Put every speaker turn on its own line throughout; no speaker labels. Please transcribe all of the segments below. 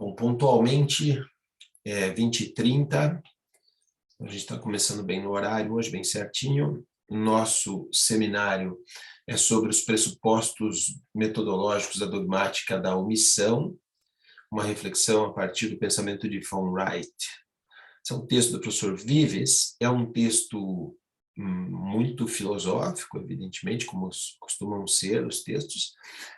Bom, pontualmente, 20h30, a gente está começando bem no horário hoje, bem certinho. O nosso seminário é sobre os pressupostos metodológicos da dogmática da omissão, uma reflexão a partir do pensamento de von Wright. Esse é um texto do professor Vives, é um texto muito filosófico, evidentemente, como costumam ser os textos,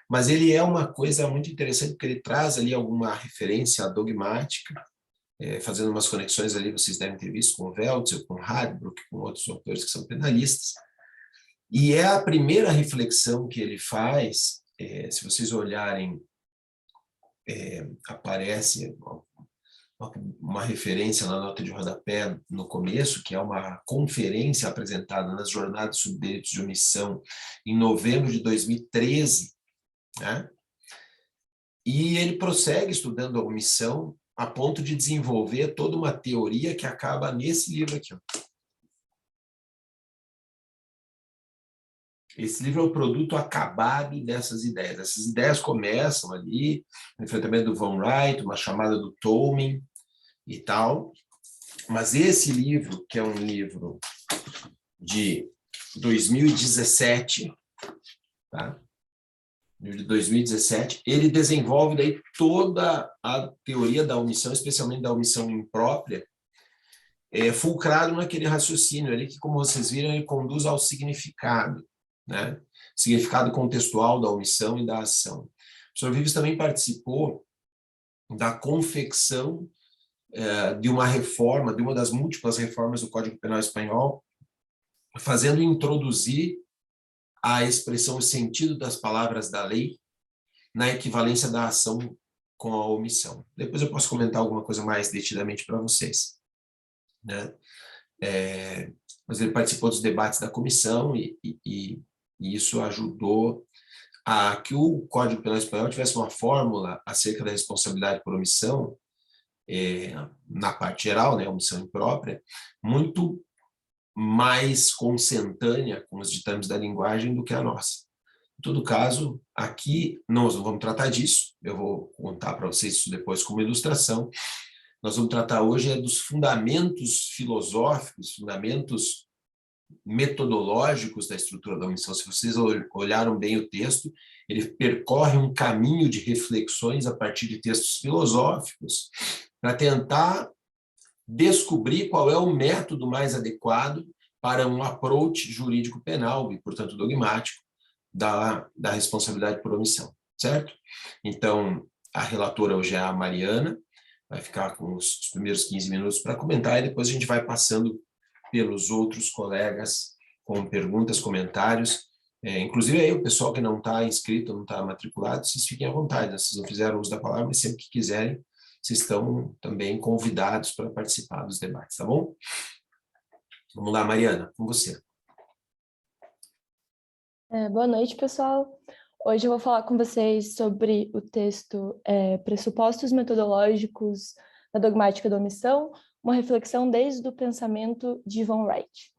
mas ele é uma coisa muito interessante, porque ele traz ali alguma referência à dogmática, fazendo umas conexões ali, vocês devem ter visto com Weltzel, com Hardbrook, com outros autores que são penalistas, e é a primeira reflexão que ele faz, se vocês olharem, aparece uma referência na nota de rodapé no começo, que é uma conferência apresentada nas Jornadas sobre Direitos de Omissão em novembro de 2013, né? E ele prossegue estudando a omissão a ponto de desenvolver toda uma teoria que acaba nesse livro aqui, ó. Esse livro é o produto acabado dessas ideias. Essas ideias começam ali, no enfrentamento do von Wright, uma chamada do Tolmin e tal. Mas esse livro, que é um livro de 2017, tá? De 2017, ele desenvolve daí toda a teoria da omissão, especialmente da omissão imprópria, fulcrado naquele raciocínio ali que, como vocês viram, ele conduz ao significado, né? Significado contextual da omissão e da ação. O professor Vives também participou da confecção de uma reforma, de uma das múltiplas reformas do Código Penal Espanhol, fazendo introduzir a expressão o sentido das palavras da lei na equivalência da ação com a omissão. Depois eu posso comentar alguma coisa mais detidamente para vocês, né? Mas ele participou dos debates da comissão e isso ajudou a que o Código Penal Espanhol tivesse uma fórmula acerca da responsabilidade por omissão, na parte geral, né, omissão imprópria, muito mais consentânea com os ditames da linguagem do que a nossa. Em todo caso, aqui nós não vamos tratar disso, eu vou contar para vocês isso depois como ilustração. Nós vamos tratar hoje dos fundamentos filosóficos, fundamentos metodológicos da estrutura da omissão. Se vocês olharam bem o texto, ele percorre um caminho de reflexões a partir de textos filosóficos para tentar descobrir qual é o método mais adequado para um approach jurídico penal e, portanto, dogmático da responsabilidade por omissão, certo? Então, a relatora hoje é a Mariana, vai ficar com os primeiros 15 minutos para comentar e depois a gente vai passando pelos outros colegas com perguntas, comentários. Inclusive aí o pessoal que não está inscrito, não está matriculado, vocês fiquem à vontade, né? Vocês não fizeram uso da palavra, mas sempre que quiserem, vocês estão também convidados para participar dos debates, tá bom? Vamos lá, Mariana, com você.
Boa noite, pessoal. Hoje eu vou falar com vocês sobre o texto Pressupostos Metodológicos da Dogmática da Omissão, uma reflexão desde o pensamento de von Wright,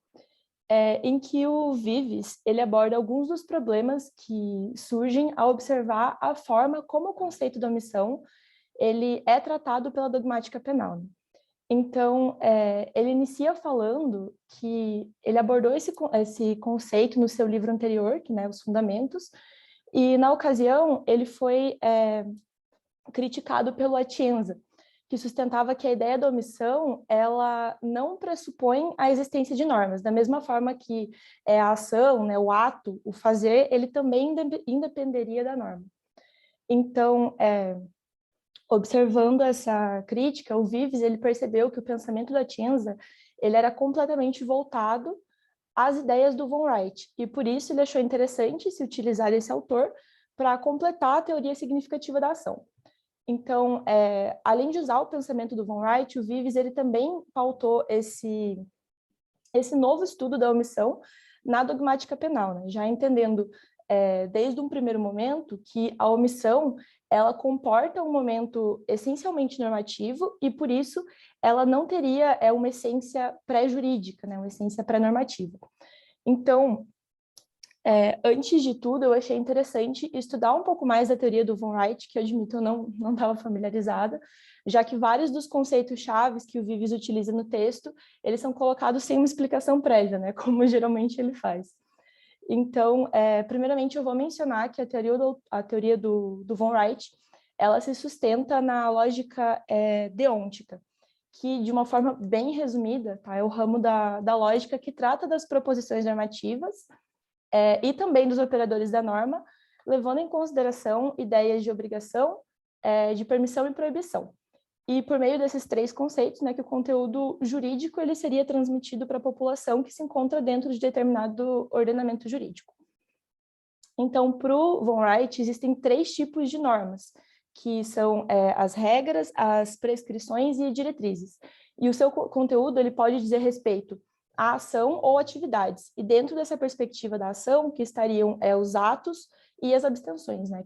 em que o Vives ele aborda alguns dos problemas que surgem ao observar a forma como o conceito da omissão ele é tratado pela dogmática penal. Então, ele inicia falando que ele abordou esse conceito no seu livro anterior, que, né, Os Fundamentos, e, na ocasião, ele foi criticado pelo Atienza, que sustentava que a ideia da omissão ela não pressupõe a existência de normas, da mesma forma que a ação, né, o ato, o fazer, ele também independeria da norma. Então, observando essa crítica, o Vives ele percebeu que o pensamento da Atienza ele era completamente voltado às ideias do von Wright, e por isso ele achou interessante se utilizar esse autor para completar a teoria significativa da ação. Então, além de usar o pensamento do von Wright, o Vives ele também pautou esse novo estudo da omissão na dogmática penal, né? Já entendendo desde um primeiro momento que a omissão ela comporta um momento essencialmente normativo e, por isso, ela não teria uma essência pré-jurídica, né? Uma essência pré-normativa. Então, Antes de tudo, eu achei interessante estudar um pouco mais a teoria do von Wright, que eu admito eu não estava familiarizada, já que vários dos conceitos chaves que o Vives utiliza no texto, eles são colocados sem uma explicação prévia, né, como geralmente ele faz. Então, primeiramente, eu vou mencionar que a teoria do von Wright, ela se sustenta na lógica deôntica, que, de uma forma bem resumida, tá, é o ramo da lógica que trata das proposições normativas e também dos operadores da norma, levando em consideração ideias de obrigação, de permissão e proibição. E por meio desses três conceitos, né, que o conteúdo jurídico ele seria transmitido para a população que se encontra dentro de determinado ordenamento jurídico. Então, para o von Wright, existem três tipos de normas, que são as regras, as prescrições e diretrizes. E o seu conteúdo ele pode dizer respeito à ação ou atividades. E dentro dessa perspectiva da ação, que estariam os atos e as abstenções, né?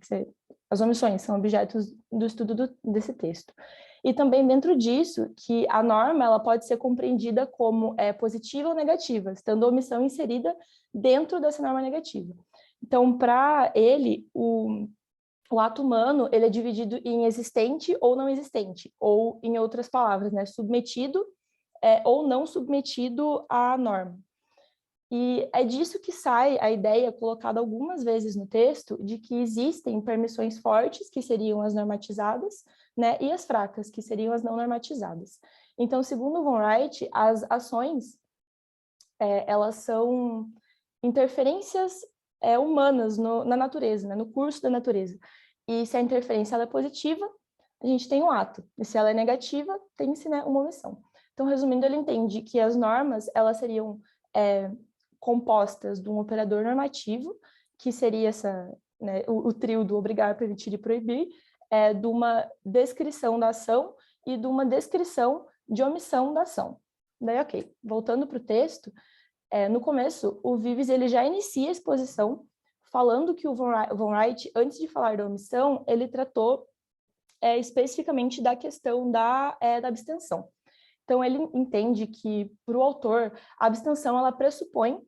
As omissões são objetos do estudo desse texto. E também dentro disso, que a norma ela pode ser compreendida como positiva ou negativa, estando a omissão inserida dentro dessa norma negativa. Então, para ele, o ato humano ele é dividido em existente ou não existente, ou, em outras palavras, né, submetido ou não submetido à norma. E é disso que sai a ideia, colocada algumas vezes no texto, de que existem permissões fortes, que seriam as normatizadas, né, e as fracas, que seriam as não normatizadas. Então, segundo von Wright, as ações, elas são interferências humanas na natureza, né, no curso da natureza. E se a interferência ela é positiva, a gente tem um ato. E se ela é negativa, tem-se, né, uma omissão. Então, resumindo, ele entende que as normas elas seriam compostas de um operador normativo, que seria né, o trio do obrigar, permitir e proibir, de uma descrição da ação e de uma descrição de omissão da ação. Daí, ok, voltando para o texto, no começo, o Vives ele já inicia a exposição falando que o von Wright, antes de falar da omissão, ele tratou especificamente da questão da abstenção. Então, ele entende que, para o autor, a abstenção ela pressupõe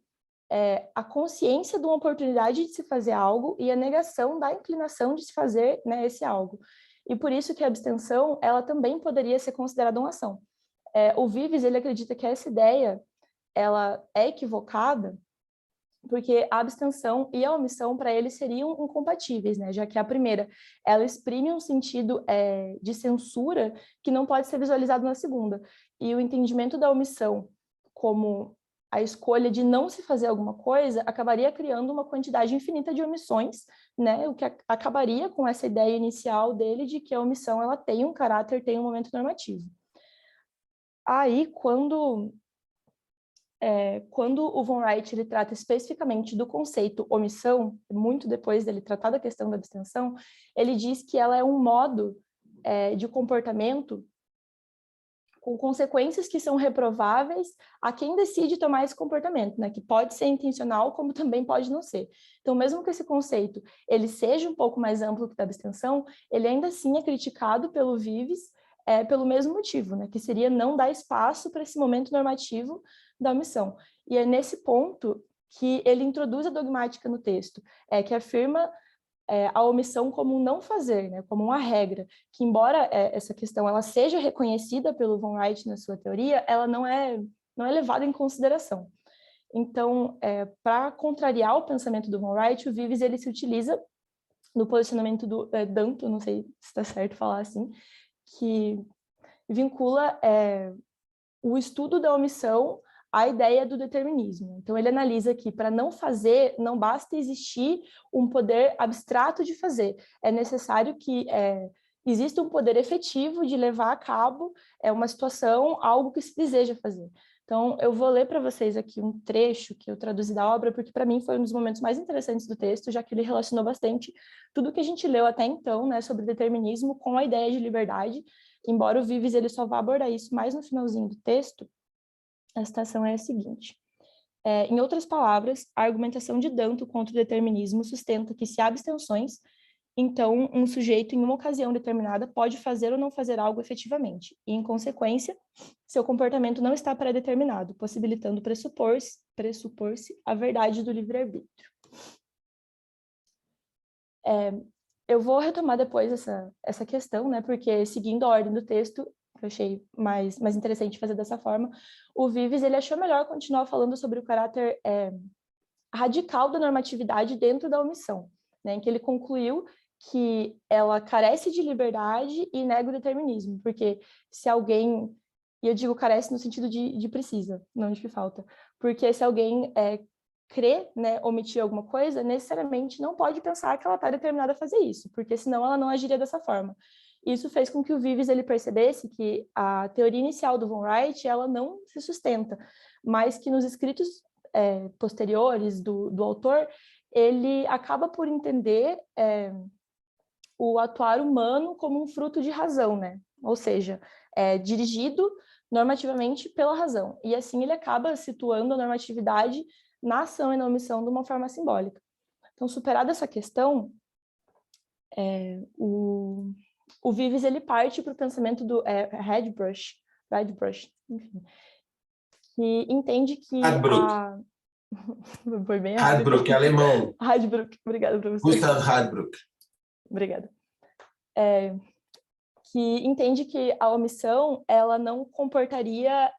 a consciência de uma oportunidade de se fazer algo e a negação da inclinação de se fazer, né, esse algo. E por isso que a abstenção ela também poderia ser considerada uma ação. O Vives ele acredita que essa ideia ela é equivocada porque a abstenção e a omissão para ele seriam incompatíveis, né? Já que a primeira, ela exprime um sentido de censura que não pode ser visualizado na segunda. E o entendimento da omissão como a escolha de não se fazer alguma coisa acabaria criando uma quantidade infinita de omissões, né? O que acabaria com essa ideia inicial dele de que a omissão ela tem um caráter, tem um momento normativo. Aí, quando o von Wright ele trata especificamente do conceito omissão, muito depois dele tratar da questão da abstenção, ele diz que ela é um modo de comportamento com consequências que são reprováveis a quem decide tomar esse comportamento, né? Que pode ser intencional, como também pode não ser. Então, mesmo que esse conceito ele seja um pouco mais amplo que da abstenção, ele ainda assim é criticado pelo Vives pelo mesmo motivo, né? Que seria não dar espaço para esse momento normativo da omissão. E é nesse ponto que ele introduz a dogmática no texto, que afirma a omissão como um não fazer, né, como uma regra, que embora essa questão ela seja reconhecida pelo von Wright na sua teoria, ela não é levada em consideração. Então, para contrariar o pensamento do von Wright, o Vives ele se utiliza no posicionamento do Danto, não sei se está certo falar assim, que vincula o estudo da omissão à ideia do determinismo. Então, ele analisa que para não fazer, não basta existir um poder abstrato de fazer. É necessário que exista um poder efetivo de levar a cabo uma situação, algo que se deseja fazer. Então, eu vou ler para vocês aqui um trecho que eu traduzi da obra, porque para mim foi um dos momentos mais interessantes do texto, já que ele relacionou bastante tudo que a gente leu até então, né, sobre determinismo com a ideia de liberdade, embora o Vives ele só vá abordar isso mais no finalzinho do texto. A citação é a seguinte: em outras palavras, a argumentação de Danto contra o determinismo sustenta que se há abstenções, Então, um sujeito, em uma ocasião determinada, pode fazer ou não fazer algo efetivamente, e, em consequência, seu comportamento não está pré-determinado, possibilitando pressupor-se a verdade do livre-arbítrio. Eu vou retomar depois essa questão, né, porque, seguindo a ordem do texto, que eu achei mais interessante fazer dessa forma, o Vives ele achou melhor continuar falando sobre o caráter radical da normatividade dentro da omissão, né, em que ele concluiu que ela carece de liberdade e nega o determinismo, porque se alguém, e eu digo carece no sentido de precisa, não de que falta, porque se alguém crê, né, omitir alguma coisa, necessariamente não pode pensar que ela está determinada a fazer isso, porque senão ela não agiria dessa forma. Isso fez com que o Vives ele percebesse que a teoria inicial do von Wright ela não se sustenta, mas que nos escritos posteriores do autor, ele acaba por entender o atuar humano como um fruto de razão, né? Ou seja, dirigido normativamente pela razão. E assim ele acaba situando a normatividade na ação e na omissão de uma forma simbólica. Então, superada essa questão, o Vives ele parte para o pensamento do Radbruch, enfim, que entende que
Radbruch.
Foi bem errado.
Radbruch, alemão.
Radbruch, obrigada para você.
Gustav Radbruch.
Obrigada. Que entende que a omissão ela não comportaria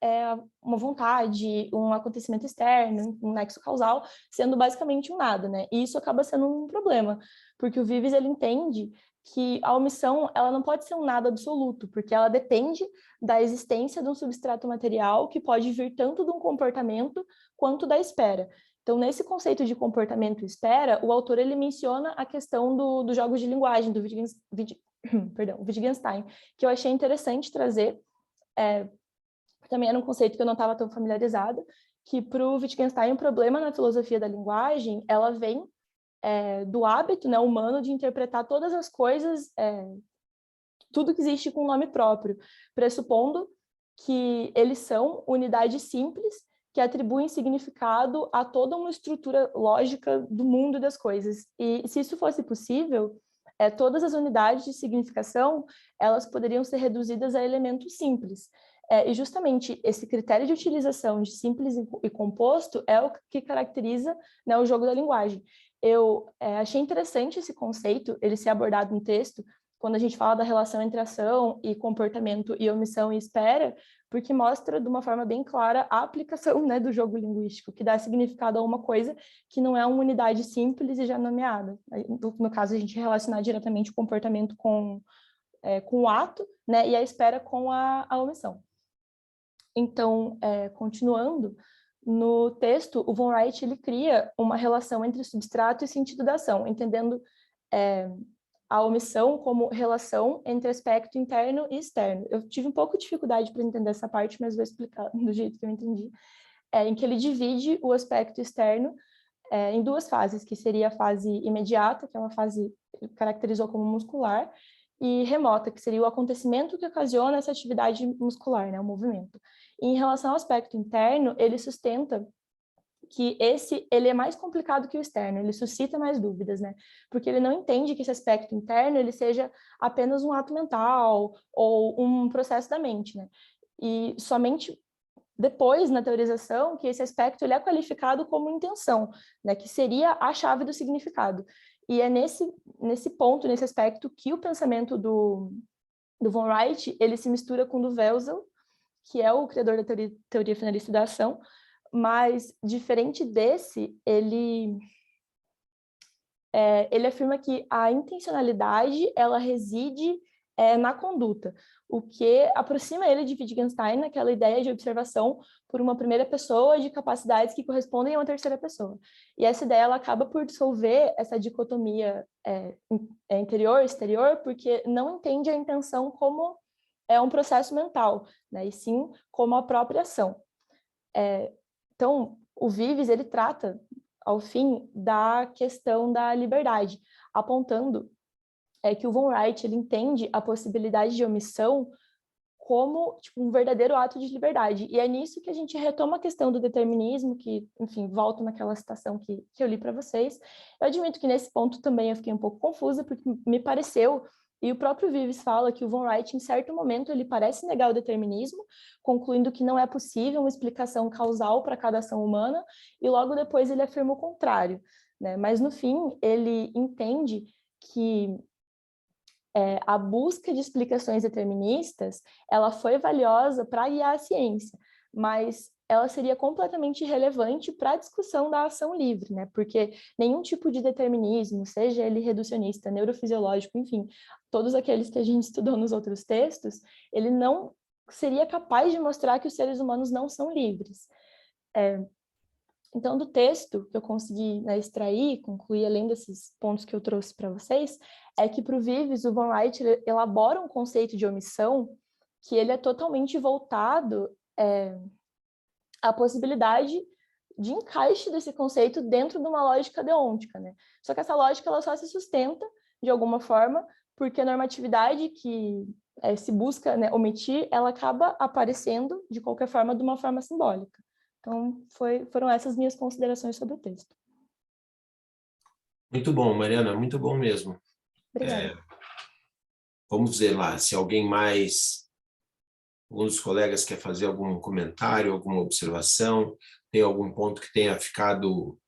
uma vontade, um acontecimento externo, um nexo causal, sendo basicamente um nada, né? E isso acaba sendo um problema, porque o Vives ele entende que a omissão ela não pode ser um nada absoluto, porque ela depende da existência de um substrato material que pode vir tanto de um comportamento quanto da espera. Então, nesse conceito de comportamento e espera, o autor ele menciona a questão dos jogos de linguagem, do Wittgenstein, que eu achei interessante trazer, também era um conceito que eu não estava tão familiarizada, que para o Wittgenstein o problema na filosofia da linguagem, ela vem do hábito, né, humano de interpretar todas as coisas, tudo que existe com nome próprio, pressupondo que eles são unidades simples que atribuem significado a toda uma estrutura lógica do mundo e das coisas. E se isso fosse possível, todas as unidades de significação, elas poderiam ser reduzidas a elementos simples. E justamente esse critério de utilização de simples e composto é o que caracteriza, né, o jogo da linguagem. Eu achei interessante esse conceito, ele ser abordado no texto, quando a gente fala da relação entre ação e comportamento e omissão e espera, porque mostra de uma forma bem clara a aplicação, né, do jogo linguístico, que dá significado a uma coisa que não é uma unidade simples e já nomeada. No caso, a gente relacionar diretamente o comportamento com o ato, né, e a espera com a omissão. Então, continuando, no texto, o von Wright ele cria uma relação entre substrato e sentido da ação, entendendo a omissão como relação entre aspecto interno e externo. Eu tive um pouco de dificuldade para entender essa parte, mas vou explicar do jeito que eu entendi. Em que ele divide o aspecto externo em duas fases, que seria a fase imediata, que é uma fase que ele caracterizou como muscular, e remota, que seria o acontecimento que ocasiona essa atividade muscular, né, o movimento. E em relação ao aspecto interno, ele sustenta que ele é mais complicado que o externo, ele suscita mais dúvidas, né? Porque ele não entende que esse aspecto interno ele seja apenas um ato mental ou um processo da mente, né? E somente depois, na teorização, que esse aspecto ele é qualificado como intenção, né? Que seria a chave do significado. E é nesse ponto, nesse aspecto, que o pensamento do von Wright, ele se mistura com o do Welsel, que é o criador da teoria finalista da ação, mas, diferente desse, ele afirma que a intencionalidade ela reside na conduta, o que aproxima ele de Wittgenstein naquela ideia de observação por uma primeira pessoa de capacidades que correspondem a uma terceira pessoa. E essa ideia ela acaba por dissolver essa dicotomia interior-exterior, porque não entende a intenção como um processo mental, né, e sim como a própria ação. Então, o Vives, ele trata, ao fim, da questão da liberdade, apontando que o von Wright ele entende a possibilidade de omissão como tipo, um verdadeiro ato de liberdade. E é nisso que a gente retoma a questão do determinismo, que, enfim, volto naquela citação que eu li para vocês. Eu admito que nesse ponto também eu fiquei um pouco confusa, porque me pareceu, e o próprio Vives fala que o von Wright, em certo momento, ele parece negar o determinismo, concluindo que não é possível uma explicação causal para cada ação humana, e logo depois ele afirma o contrário, né? Mas, no fim, ele entende que a busca de explicações deterministas, ela foi valiosa para guiar a ciência, mas ela seria completamente irrelevante para a discussão da ação livre, né? Porque nenhum tipo de determinismo, seja ele reducionista, neurofisiológico, enfim, todos aqueles que a gente estudou nos outros textos, ele não seria capaz de mostrar que os seres humanos não são livres. Então, do texto que eu consegui, né, extrair, concluir, além desses pontos que eu trouxe para vocês, é que para o Vives, o von Wright elabora um conceito de omissão que ele é totalmente voltado à possibilidade de encaixe desse conceito dentro de uma lógica deôntica, né? Só que essa lógica ela só se sustenta, de alguma forma, porque a normatividade que se busca, né, omitir, ela acaba aparecendo, de qualquer forma, de uma forma simbólica. Então, foram essas minhas considerações sobre o texto.
Muito bom, Mariana, muito bom mesmo.
Obrigada.
Vamos ver lá, se algum dos colegas quer fazer algum comentário, alguma observação, tem algum ponto que tenha ficado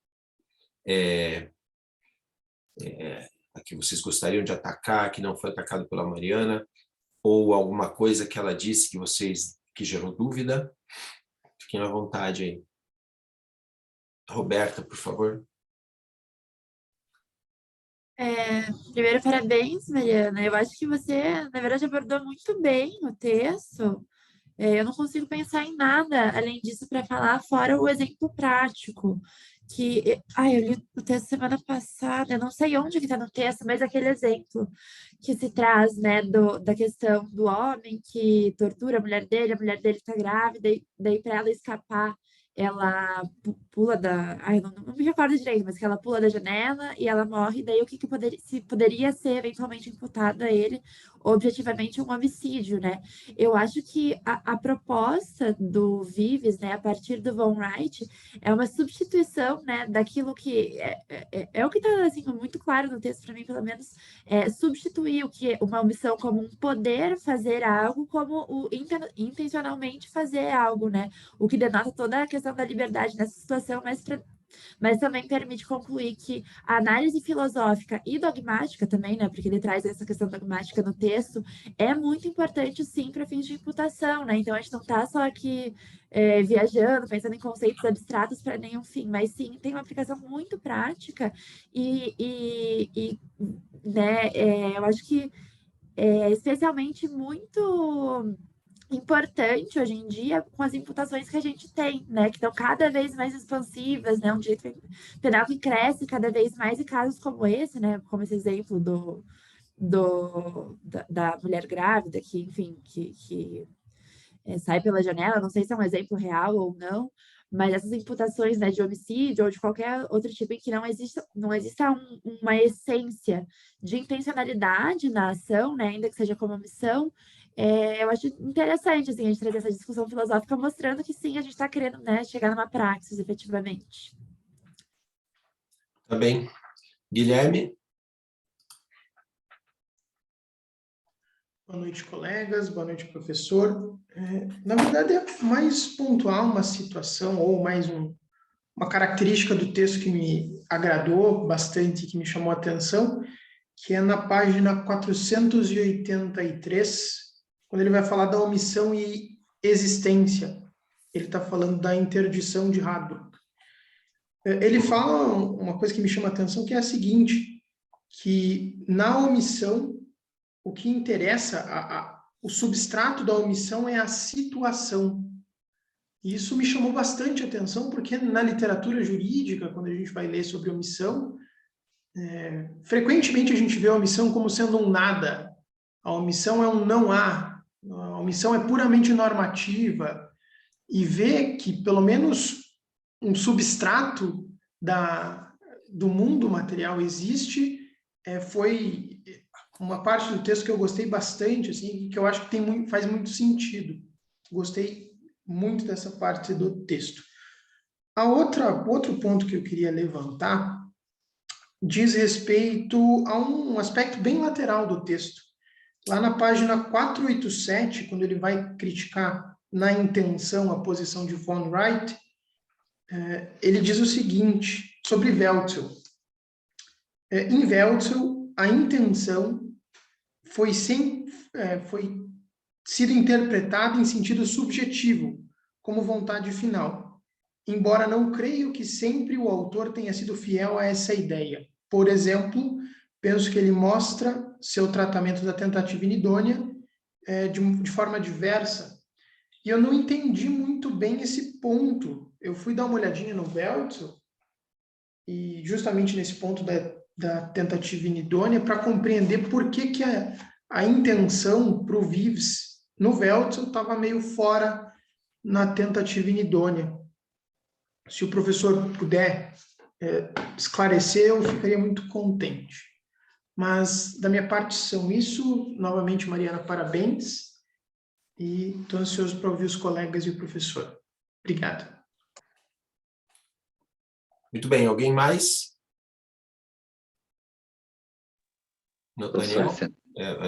que vocês gostariam de atacar, que não foi atacado pela Mariana, ou alguma coisa que ela disse que gerou dúvida. Fiquem à vontade aí. Roberta, por favor.
Primeiro, parabéns, Mariana. Eu acho que você, na verdade, abordou muito bem o texto. Eu não consigo pensar em nada além disso para falar, fora o exemplo prático. Eu li o texto semana passada, eu não sei onde que está no texto, mas aquele exemplo que se traz, né, da questão do homem que tortura a mulher dele está grávida, e daí para ela escapar, ela pula da... Ai, não me recordo direito, mas que ela pula da janela e ela morre, daí o que poderia ser eventualmente imputado a ele, objetivamente, um homicídio, né? Eu acho que a proposta do Vives, né, a partir do von Wright, é uma substituição, né, daquilo que é o que está assim, muito claro no texto, para mim, pelo menos, substituir o que uma omissão como um poder fazer algo, como o intencionalmente fazer algo, né? O que denota toda a questão da liberdade nessa situação, mas também permite concluir que a análise filosófica e dogmática também, né, porque ele traz essa questão dogmática no texto, é muito importante, sim, para fins de imputação, né? Então, a gente não está só aqui viajando, pensando em conceitos abstratos para nenhum fim, mas sim, tem uma aplicação muito prática né, eu acho que é especialmente muito importante hoje em dia com as imputações que a gente tem, né, que estão cada vez mais expansivas, né, um direito penal que cresce cada vez mais, e casos como esse, né, como esse exemplo da mulher grávida que, enfim, que sai pela janela, não sei se é um exemplo real ou não, mas essas imputações, né, de homicídio ou de qualquer outro tipo em que não exista uma essência de intencionalidade na ação, né, ainda que seja como omissão, eu acho interessante, assim, a gente trazer essa discussão filosófica mostrando que sim, a gente está querendo, né, chegar numa praxis, efetivamente.
Tá bem. Guilherme?
Boa noite, colegas. Boa noite, professor. Na verdade, é mais pontual uma situação ou mais uma característica do texto que me agradou bastante, que me chamou a atenção, que é na página 483, quando ele vai falar da omissão e existência. Ele está falando da interdição de Radbruch. Ele fala uma coisa que me chama a atenção, que é a seguinte, que na omissão, o que interessa, o substrato da omissão é a situação. E isso me chamou bastante atenção, porque na literatura jurídica, quando a gente vai ler sobre omissão, frequentemente a gente vê a omissão como sendo um nada. A omissão é um não há. A omissão é puramente normativa. E ver que, pelo menos, um substrato do mundo material existe, foi uma parte do texto que eu gostei bastante, assim, que eu acho que faz muito sentido. Gostei muito dessa parte do texto. Outro ponto que eu queria levantar diz respeito a um aspecto bem lateral do texto. Lá na página 487, quando ele vai criticar na intenção a posição de von Wright, ele diz o seguinte sobre Welzel. Em Welzel, a intenção foi sido interpretada em sentido subjetivo, como vontade final, embora não creio que sempre o autor tenha sido fiel a essa ideia. Por exemplo, penso que ele mostra seu tratamento da tentativa inidônea de forma diversa, e eu não entendi muito bem esse ponto. Eu fui dar uma olhadinha no Welzel, e justamente nesse ponto da tentativa inidônea, para compreender por que a intenção para o Vives no Welzel estava meio fora na tentativa inidônea. Se o professor puder esclarecer, eu ficaria muito contente. Mas, da minha parte, são isso. Novamente, Mariana, parabéns. E estou ansioso para ouvir os colegas e o professor. Obrigado.
Muito bem, alguém mais? Não, Daniel?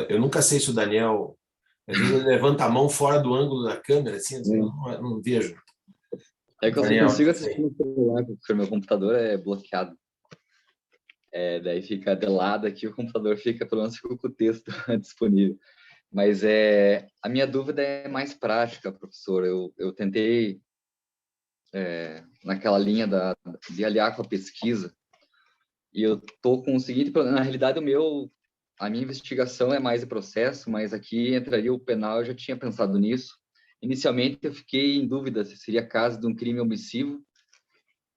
Eu nunca sei se o Daniel... Às vezes ele levanta a mão fora do ângulo da câmera, assim, eu não vejo.
É que eu
Daniel,
só consigo assistir no celular, porque o meu computador é bloqueado. Daí fica de lado aqui, o computador fica, pelo menos fica com o texto disponível. Mas a minha dúvida é mais prática, professor. Eu tentei, naquela linha de aliar com a pesquisa, e eu estou com o seguinte, na realidade, a minha investigação é mais de processo, mas aqui entraria o penal, eu já tinha pensado nisso. Inicialmente, eu fiquei em dúvida se seria caso de um crime omissivo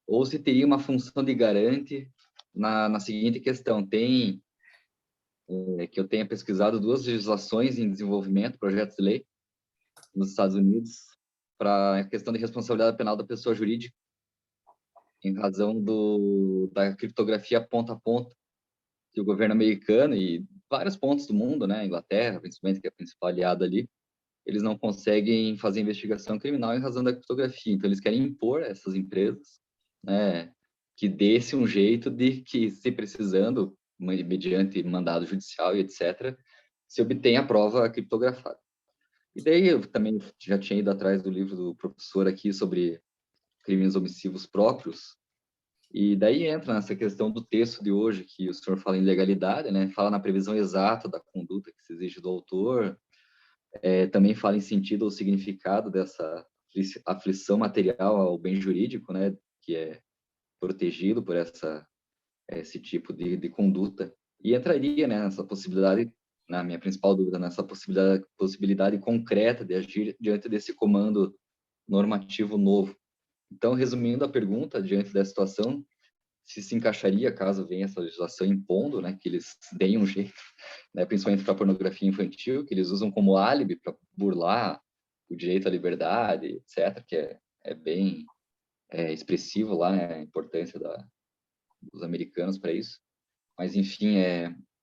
ou se teria uma função de garante na seguinte questão. Que eu tenha pesquisado 2 legislações em desenvolvimento, projetos de lei, nos Estados Unidos, para a questão de responsabilidade penal da pessoa jurídica, em razão da criptografia ponta a ponta, que o governo americano e vários pontos do mundo, né, Inglaterra, principalmente, que é a principal aliada ali, eles não conseguem fazer investigação criminal em razão da criptografia. Então, eles querem impor a essas empresas, né, que desse um jeito de que, se precisando, mediante mandado judicial e etc., se obtenha a prova criptografada. E daí eu também já tinha ido atrás do livro do professor aqui sobre crimes omissivos próprios, e daí entra nessa questão do texto de hoje, que o senhor fala em legalidade, né? Fala na previsão exata da conduta que se exige do autor, também fala em sentido ou significado dessa aflição material ao bem jurídico, né? Que é protegido por esse tipo de conduta. E entraria, né, nessa possibilidade, na minha principal dúvida, nessa possibilidade concreta de agir diante desse comando normativo novo. Então, resumindo a pergunta, diante dessa situação, se encaixaria, caso venha essa legislação impondo, né, que eles deem um jeito, né, principalmente para a pornografia infantil, que eles usam como álibi para burlar o direito à liberdade, etc., que é bem expressivo lá, né, a importância dos americanos para isso. Mas, enfim,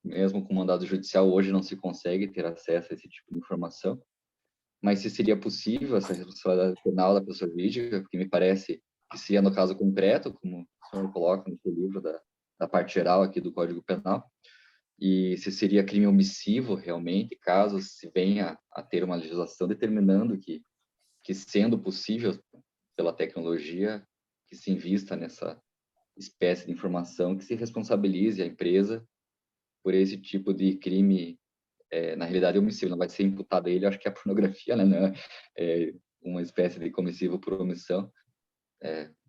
mesmo com mandado judicial, hoje não se consegue ter acesso a esse tipo de informação. Mas se seria possível essa responsabilidade penal da pessoa jurídica, porque me parece que seria no caso concreto, como o senhor coloca no seu livro da parte geral aqui do Código Penal, e se seria crime omissivo realmente, caso se venha a ter uma legislação determinando que sendo possível pela tecnologia, que se invista nessa espécie de informação, que se responsabilize a empresa por esse tipo de crime, na realidade, omissivo. Não vai ser imputado a ele, acho que é a pornografia, né? Uma espécie de comissivo por omissão.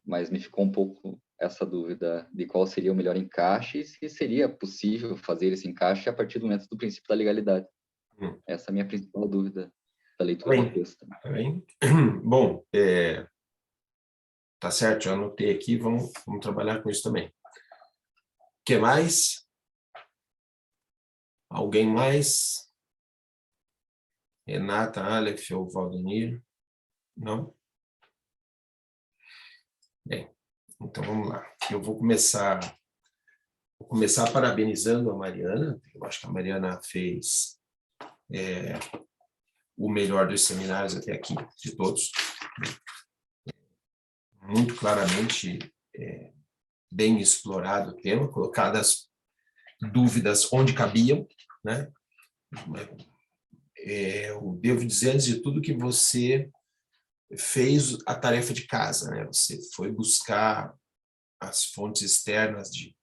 Mas me ficou um pouco essa dúvida de qual seria o melhor encaixe e se seria possível fazer esse encaixe a partir do momento do princípio da legalidade. Essa é a minha principal dúvida da leitura do texto.
Tá bem. Bom, tá certo, já anotei aqui, vamos trabalhar com isso também. O que mais? Alguém mais? Renata, Aleph ou Valdenir? Não? Bem, então vamos lá. Eu vou começar Vou começar parabenizando a Mariana. Eu acho que a Mariana fez o melhor dos seminários até aqui, de todos. Muito claramente bem explorado o tema, colocadas dúvidas onde cabiam, né? Eu devo dizer, antes de tudo, que você fez a tarefa de casa, né? Você foi buscar as fontes externas de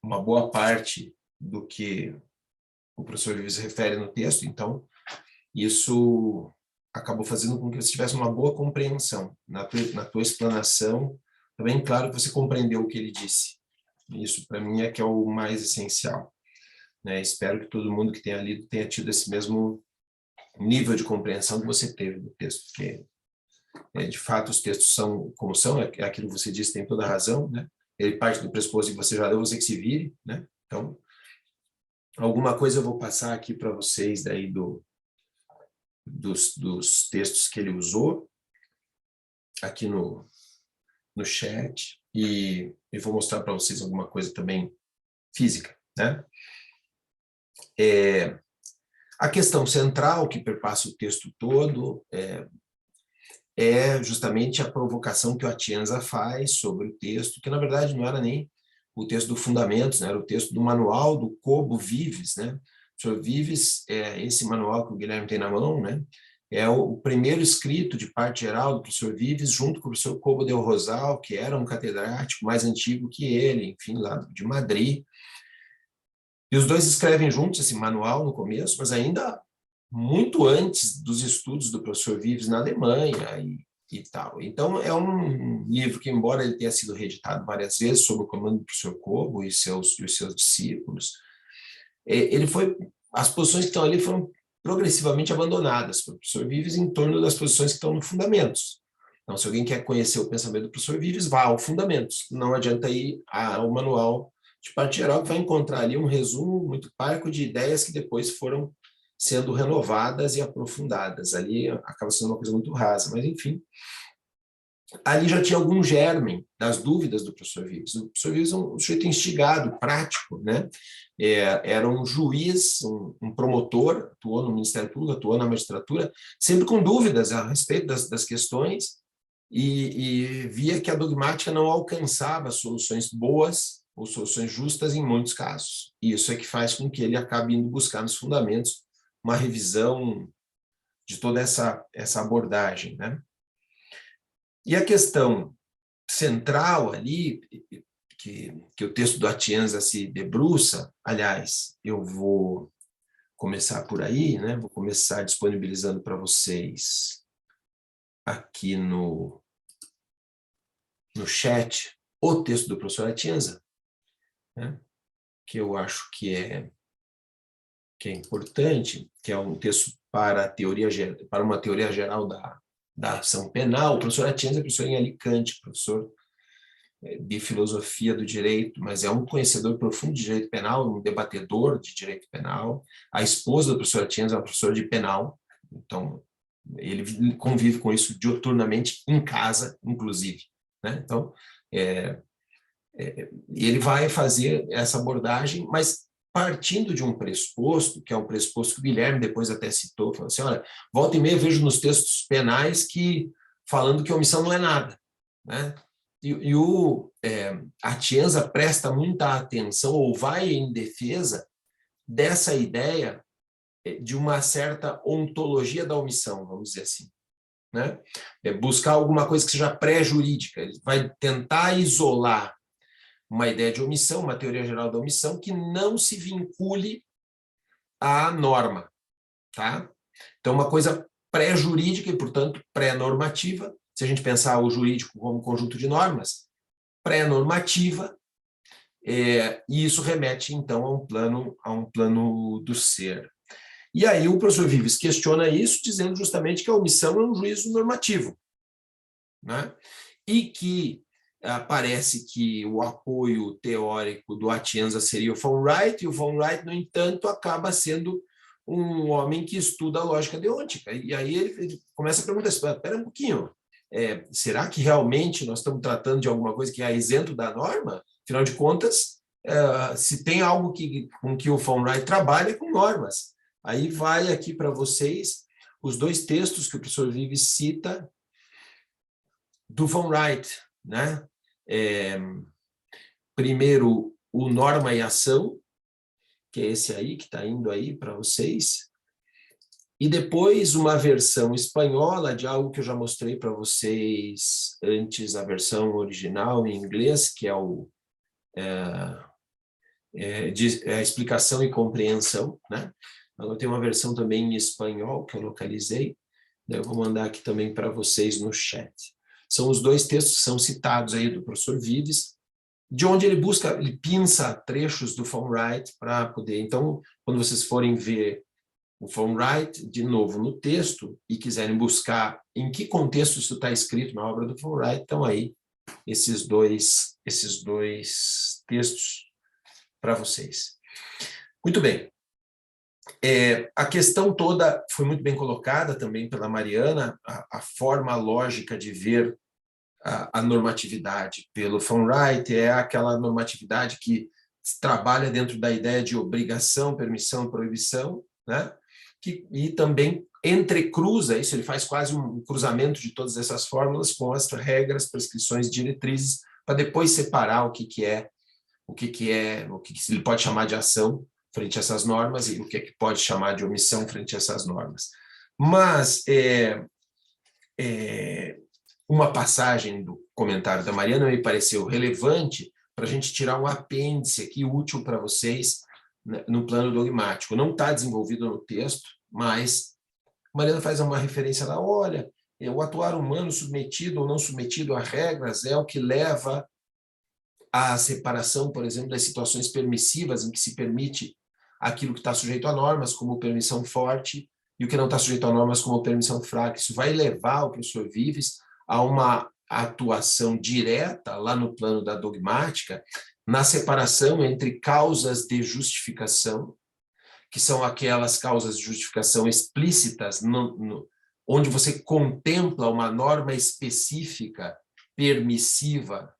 uma boa parte do que o professor Vives refere no texto, então isso acabou fazendo com que você tivesse uma boa compreensão. Na tua explanação, também claro que você compreendeu o que ele disse. Isso, para mim, é que é o mais essencial, né? Espero que todo mundo que tenha lido tenha tido esse mesmo nível de compreensão que você teve do texto, porque, de fato, os textos são como são, é aquilo que você disse, tem toda a razão, né? Ele parte do pressuposto que você já deu, você que se vire, né? Então, alguma coisa eu vou passar aqui para vocês daí dos textos que ele usou, aqui no chat, e vou mostrar para vocês alguma coisa também física, né? A questão central que perpassa o texto todo é justamente a provocação que o Atienza faz sobre o texto, que na verdade não era nem o texto do Fundamentos, né? Era o texto do manual do Cobo Vives, né? O professor Vives, esse manual que o Guilherme tem na mão, né? É o primeiro escrito de parte geral do professor Vives, junto com o professor Cobo del Rosal, que era um catedrático mais antigo que ele, enfim, lá de Madrid. E os dois escrevem juntos esse manual no começo, mas ainda muito antes dos estudos do professor Vives na Alemanha e tal. Então, é um livro que, embora ele tenha sido reeditado várias vezes sob o comando do professor Cobo e seus discípulos, as posições que estão ali foram progressivamente abandonadas pelo professor Vives em torno das posições que estão no Fundamentos. Então, se alguém quer conhecer o pensamento do professor Vives, vá ao Fundamentos. Não adianta ir ao manual de parte geral, que vai encontrar ali um resumo muito parco de ideias que depois foram sendo renovadas e aprofundadas. Ali acaba sendo uma coisa muito rasa, mas enfim. Ali já tinha algum germe das dúvidas do professor Vives. O professor Vives é um sujeito instigado, prático, né? Era um juiz, um promotor, atuou no Ministério Público, atuou na magistratura, sempre com dúvidas a respeito das questões, e via que a dogmática não alcançava soluções boas ou soluções justas em muitos casos. E isso é que faz com que ele acabe indo buscar nos fundamentos uma revisão de toda essa abordagem, né? E a questão central ali, que o texto do Atienza se debruça, aliás, eu vou começar por aí, né? Vou começar disponibilizando para vocês aqui no chat o texto do professor Atienza, né? Que eu acho que é importante, que é um texto para uma teoria geral da ação penal. O professor Atienza é professor em Alicante, professor de filosofia do direito, mas é um conhecedor profundo de direito penal, um debatedor de direito penal. A esposa do professor Atienza é uma professora de penal, então ele convive com isso diuturnamente em casa, inclusive, né? Então, ele vai fazer essa abordagem, mas partindo de um pressuposto, que é um pressuposto que o Guilherme depois até citou, falou assim, olha, volta e meia eu vejo nos textos penais falando que omissão não é nada, né? E o Atienza presta muita atenção, ou vai em defesa dessa ideia de uma certa ontologia da omissão, vamos dizer assim, né? Buscar alguma coisa que seja pré-jurídica. Ele vai tentar isolar uma ideia de omissão, uma teoria geral da omissão, que não se vincule à norma, tá? Então, uma coisa pré-jurídica e, portanto, pré-normativa. Se a gente pensar o jurídico como conjunto de normas, pré-normativa, e isso remete, então, a um plano do ser. E aí o professor Vives questiona isso, dizendo justamente que a omissão é um juízo normativo, né? E que parece que o apoio teórico do Atienza seria o von Wright, e o von Wright, no entanto, acaba sendo um homem que estuda a lógica deontica. E aí ele começa a perguntar, espera um pouquinho, será que realmente nós estamos tratando de alguma coisa que é isento da norma? Afinal de contas, se tem algo com que o von Wright trabalha, é com normas. Aí vai aqui para vocês os 2 textos que o professor Vives cita do von Wright, né? Primeiro, o Norma e Ação, que é esse aí, que está indo aí para vocês, e depois uma versão espanhola de algo que eu já mostrei para vocês antes, a versão original em inglês, que é a explicação e compreensão, né? Agora tem uma versão também em espanhol que eu localizei, eu vou mandar aqui também para vocês no chat. São os 2 textos que são citados aí do professor Vives, de onde ele pinça trechos do von Wright para poder... Então, quando vocês forem ver o von Wright, de novo, no texto, e quiserem buscar em que contexto isso está escrito na obra do von Wright, estão aí esses dois textos para vocês. Muito bem. A questão toda foi muito bem colocada também pela Mariana, a forma lógica de ver a normatividade pelo von Wright é aquela normatividade que trabalha dentro da ideia de obrigação, permissão, proibição, né? E também entrecruza isso, ele faz quase um cruzamento de todas essas fórmulas com as regras, prescrições, diretrizes, para depois separar o que ele pode chamar de ação frente a essas normas e o que pode chamar de omissão frente a essas normas. Mas uma passagem do comentário da Mariana me pareceu relevante para a gente tirar um apêndice aqui útil para vocês, né, no plano dogmático. Não está desenvolvido no texto, mas Mariana faz uma referência lá, olha, o atuar humano submetido ou não submetido a regras é o que leva à separação, por exemplo, das situações permissivas em que se permite aquilo que está sujeito a normas, como permissão forte, e o que não está sujeito a normas, como permissão fraca. Isso vai levar o professor Vives a uma atuação direta lá no plano da dogmática, na separação entre causas de justificação, que são aquelas causas de justificação explícitas, onde você contempla uma norma específica, permissiva,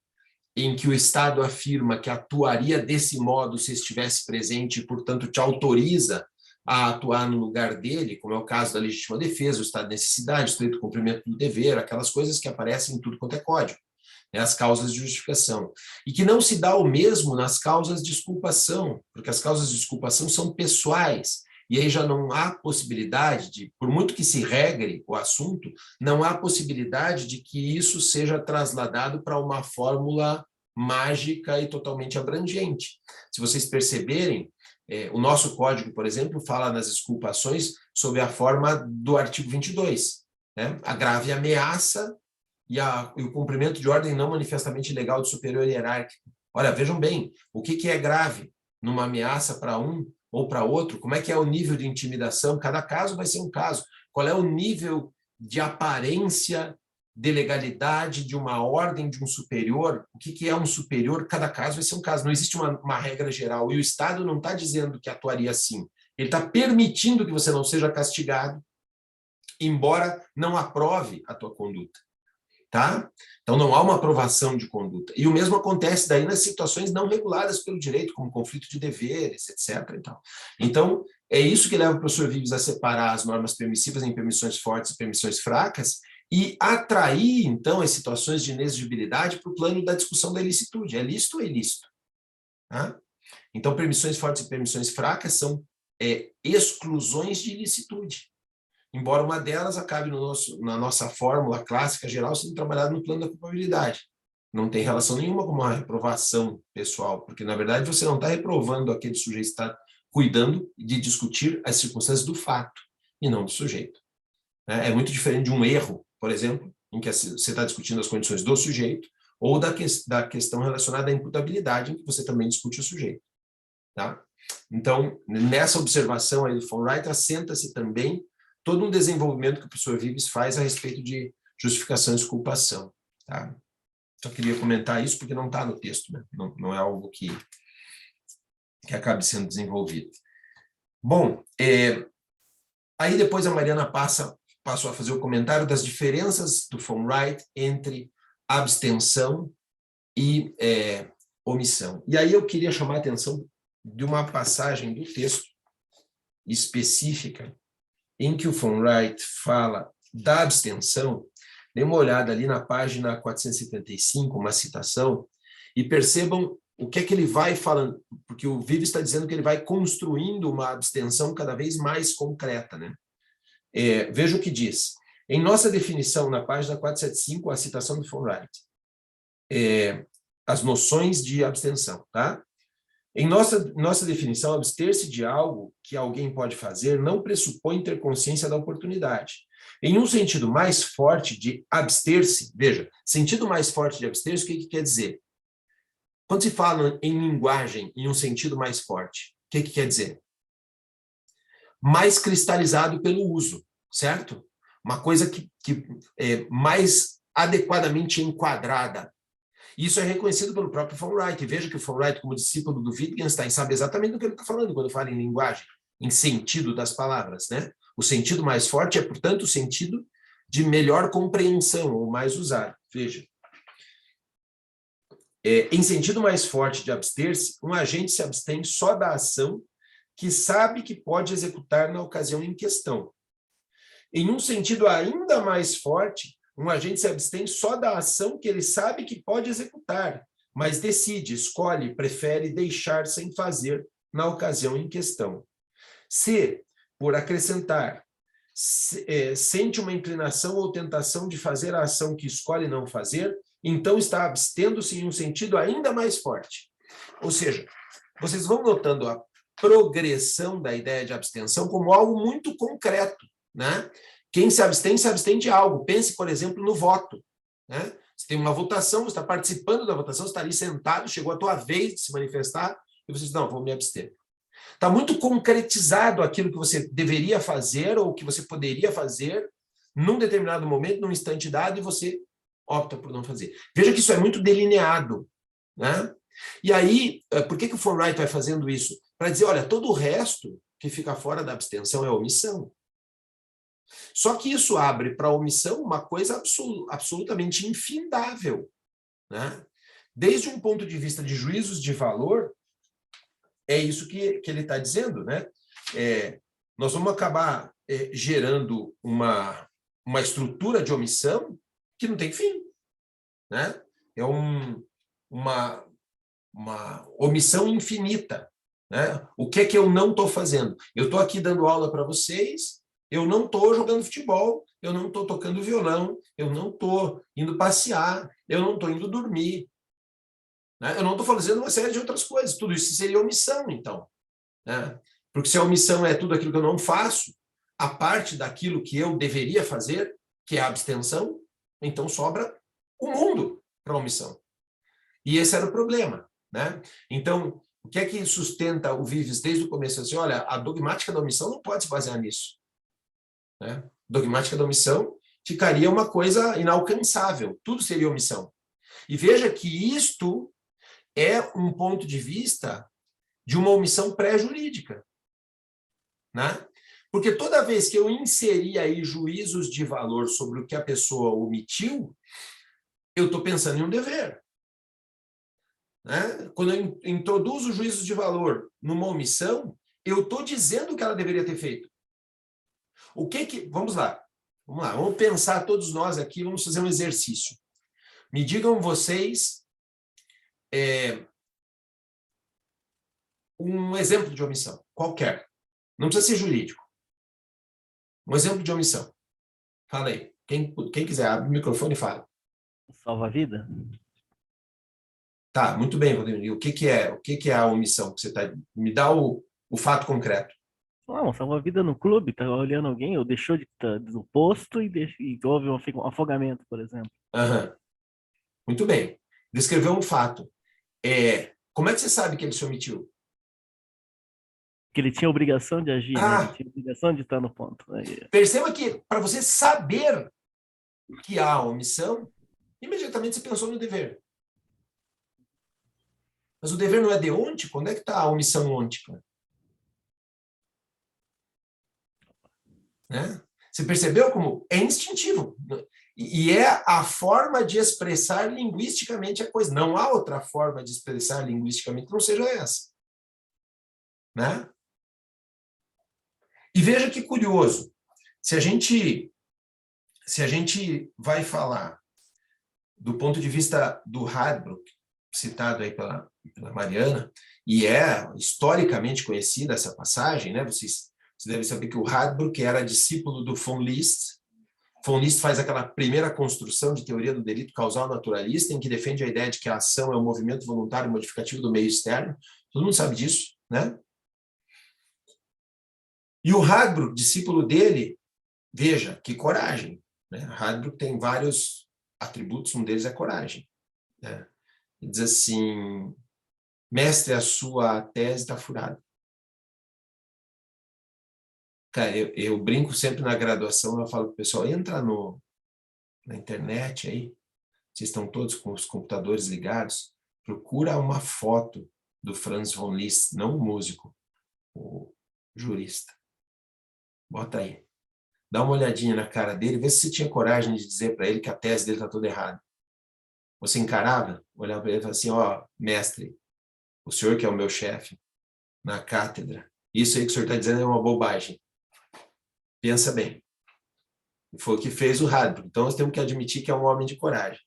em que o Estado afirma que atuaria desse modo se estivesse presente e, portanto, te autoriza a atuar no lugar dele, como é o caso da legítima defesa, o estado de necessidade, o estrito cumprimento do dever, aquelas coisas que aparecem em tudo quanto é código, né, as causas de justificação. E que não se dá o mesmo nas causas de exculpação, porque as causas de exculpação são pessoais, e aí já não há possibilidade de, por muito que se regre o assunto, não há possibilidade de que isso seja trasladado para uma fórmula mágica e totalmente abrangente. Se vocês perceberem, o nosso código, por exemplo, fala nas exculpações sob a forma do artigo 22, né? A grave ameaça e o cumprimento de ordem não manifestamente ilegal do superior hierárquico. Olha, vejam bem, o que é grave numa ameaça para um ou para outro? Como é que é o nível de intimidação? Cada caso vai ser um caso. Qual é o nível de aparência de legalidade de uma ordem de um superior? O que é um superior? Cada caso vai ser um caso. Não existe uma regra geral. E o Estado não está dizendo que atuaria assim. Ele está permitindo que você não seja castigado, embora não aprove a tua conduta. Tá? Então, não há uma aprovação de conduta. E o mesmo acontece daí nas situações não reguladas pelo direito, como conflito de deveres, etc. E tal. Então, é isso que leva o professor Vives a separar as normas permissivas em permissões fortes e permissões fracas e atrair, então, as situações de inexigibilidade para o plano da discussão da ilicitude. É lícito ou é ilícito? Tá? Então, permissões fortes e permissões fracas são exclusões de ilicitude. Embora uma delas acabe na nossa fórmula clássica geral sendo trabalhada no plano da culpabilidade. Não tem relação nenhuma com uma reprovação pessoal, porque, na verdade, você não está reprovando aquele sujeito, está cuidando de discutir as circunstâncias do fato e não do sujeito. É muito diferente de um erro, por exemplo, em que você está discutindo as condições do sujeito, ou da questão relacionada à imputabilidade, em que você também discute o sujeito. Tá? Então, nessa observação aí do von Wright, assenta-se também todo um desenvolvimento que o professor Vives faz a respeito de justificação e exculpação. Tá? Só queria comentar isso porque não está no texto, né? Não é algo que acabe sendo desenvolvido. Bom, aí depois a Mariana passou a fazer o comentário das diferenças do von Wright entre abstenção e omissão. E aí eu queria chamar a atenção de uma passagem do texto específica em que o von Wright fala da abstenção. Dê uma olhada ali na página 475, uma citação, e percebam o que é que ele vai falando, porque o Vives está dizendo que ele vai construindo uma abstenção cada vez mais concreta, né? Veja o que diz. Em nossa definição, na página 475, a citação do von Wright, as noções de abstenção, tá? Em nossa definição, abster-se de algo que alguém pode fazer não pressupõe ter consciência da oportunidade. Em um sentido mais forte de abster-se, veja, sentido mais forte de abster-se, o que quer dizer? Quando se fala em linguagem, em um sentido mais forte, o que quer dizer? Mais cristalizado pelo uso, certo? Uma coisa que é mais adequadamente enquadrada. Isso é reconhecido pelo próprio von Wright. Veja que o von Wright, como discípulo do Wittgenstein, sabe exatamente do que ele está falando quando fala em linguagem, em sentido das palavras, né? O sentido mais forte é, portanto, o sentido de melhor compreensão, ou mais usado. Veja. Em sentido mais forte de abster-se, um agente se abstém só da ação que sabe que pode executar na ocasião em questão. Em um sentido ainda mais forte, um agente se abstém só da ação que ele sabe que pode executar, mas decide, escolhe, prefere deixar sem fazer na ocasião em questão. Se, por acrescentar, sente uma inclinação ou tentação de fazer a ação que escolhe não fazer, então está abstendo-se em um sentido ainda mais forte. Ou seja, vocês vão notando a progressão da ideia de abstenção como algo muito concreto, né? Quem se abstém de algo. Pense, por exemplo, no voto, né? Você tem uma votação, você está participando da votação, você está ali sentado, chegou a tua vez de se manifestar, e você diz, não, vou me abster. Está muito concretizado aquilo que você deveria fazer ou que você poderia fazer num determinado momento, num instante dado, e você opta por não fazer. Veja que isso é muito delineado, né? E aí, por que o von Wright vai fazendo isso? Para dizer, olha, todo o resto que fica fora da abstenção é omissão. Só que isso abre para a omissão uma coisa absolutamente infindável, né? Desde um ponto de vista de juízos de valor, é isso que ele está dizendo, né? Nós vamos acabar gerando uma estrutura de omissão que não tem fim, né? É uma omissão infinita, né? O que é que eu não estou fazendo? Eu estou aqui dando aula para vocês, eu não estou jogando futebol, eu não estou tocando violão, eu não estou indo passear, eu não estou indo dormir, né? Eu não estou fazendo uma série de outras coisas. Tudo isso seria omissão, então, né? Porque se a omissão é tudo aquilo que eu não faço, a parte daquilo que eu deveria fazer, que é a abstenção, então sobra o mundo para a omissão. E esse era o problema, né? Então, o que é que sustenta o Vives desde o começo? Assim, olha, a dogmática da omissão não pode se basear nisso, né? Dogmática da omissão ficaria uma coisa inalcançável, tudo seria omissão. E veja que isto é um ponto de vista de uma omissão pré-jurídica, né? Porque toda vez que eu inseri aí juízos de valor sobre o que a pessoa omitiu, eu estou pensando em um dever, né? Quando eu introduzo juízos de valor numa omissão, eu estou dizendo o que ela deveria ter feito. Vamos lá, vamos pensar todos nós aqui, vamos fazer um exercício. Me digam vocês um exemplo de omissão, qualquer. Não precisa ser jurídico. Um exemplo de omissão. Fala aí. Quem quiser, abre o microfone e fala.
Salva-vida?
Tá, muito bem, Rodrigo. E o que é a omissão? Que você tá, me dá o fato concreto.
Não, salva-vida no clube, tá olhando alguém, ou deixou de estar no posto e houve um afogamento, por exemplo.
Uhum. Muito bem. Descreveu um fato. Como é que você sabe que ele se omitiu?
Que ele tinha obrigação de agir, né? Ele tinha obrigação de estar no ponto.
Perceba que, para você saber que há omissão, imediatamente você pensou no dever. Mas o dever não é deôntico? Onde é que está a omissão ôntica? Né? Você percebeu como é instintivo? E é a forma de expressar linguisticamente a coisa. Não há outra forma de expressar linguisticamente que não seja essa. Né? E veja que curioso. Se a gente vai falar do ponto de vista do Radbruch, citado aí pela Mariana, e é historicamente conhecida essa passagem, né? Vocês devem saber que o Radbruch era discípulo do von Liszt. Von Liszt faz aquela primeira construção de teoria do delito causal naturalista, em que defende a ideia de que a ação é um movimento voluntário modificativo do meio externo. Todo mundo sabe disso, né? E o Radbruch, discípulo dele, veja, que coragem, né? Radbruch tem vários atributos, um deles é coragem, né? Ele diz assim, mestre, a sua tese está furada. Cara, eu brinco sempre na graduação, eu falo para o pessoal, entra na internet aí, vocês estão todos com os computadores ligados, procura uma foto do Franz von Liszt, não o músico, o jurista. Bota aí. Dá uma olhadinha na cara dele, vê se você tinha coragem de dizer para ele que a tese dele está toda errada. Você encarava, olhava para ele e falava assim, ó, mestre, o senhor que é o meu chefe na cátedra, isso aí que o senhor está dizendo é uma bobagem. Pensa bem. Foi o que fez o Radbruch. Então, nós temos que admitir que é um homem de coragem.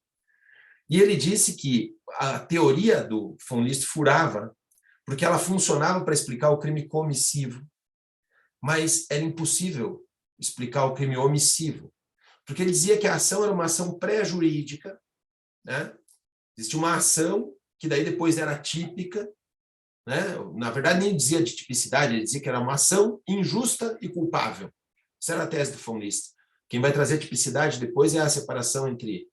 E ele disse que a teoria do von Liszt furava porque ela funcionava para explicar o crime comissivo, mas era impossível explicar o crime omissivo, porque ele dizia que a ação era uma ação pré-jurídica, né? Existia uma ação que daí depois era típica, né? Na verdade, nem dizia de tipicidade, ele dizia que era uma ação injusta e culpável. Essa era a tese do von Liszt. Quem vai trazer a tipicidade depois é a separação entre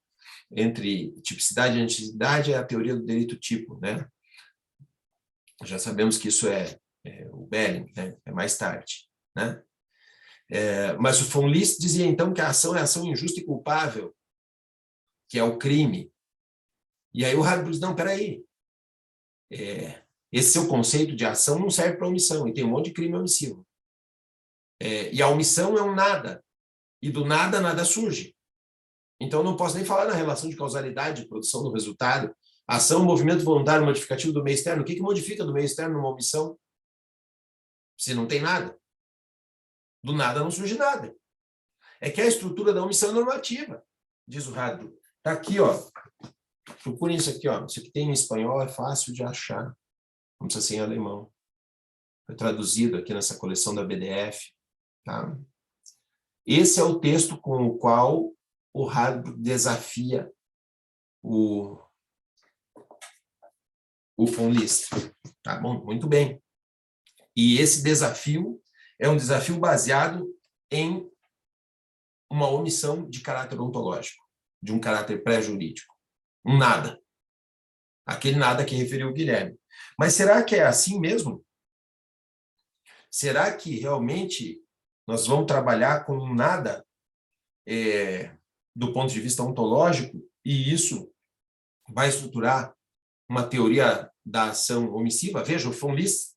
tipicidade e antitipicidade, é a teoria do delito tipo, né? Já sabemos que isso é o Belling, né? É mais tarde, né? Mas o von Liszt dizia então que a ação é ação injusta e culpável, que é o crime. E aí o Radbruch diz, não, peraí, esse seu conceito de ação não serve para omissão, e tem um monte de crime omissivo. E a omissão é um nada, e do nada, nada surge. Então, eu não posso nem falar na relação de causalidade de produção do resultado. Ação, movimento voluntário modificativo do meio externo. O que modifica do meio externo numa omissão? Se não tem nada. Do nada não surge nada. É que a estrutura da omissão é normativa, diz o Radbruch. Está aqui, ó. Procurem isso aqui, ó. Isso aqui tem em espanhol, é fácil de achar. Não precisa ser em alemão. Foi traduzido aqui nessa coleção da BDF. Tá? Esse é o texto com o qual o Radbruch desafia o von Liszt. Tá bom? Muito bem. E esse desafio é um desafio baseado em uma omissão de caráter ontológico, de um caráter pré-jurídico. Um nada. Aquele nada que referiu o Guilherme. Mas será que é assim mesmo? Será que realmente nós vamos trabalhar com um nada do ponto de vista ontológico e isso vai estruturar uma teoria da ação omissiva? Veja, o von Liszt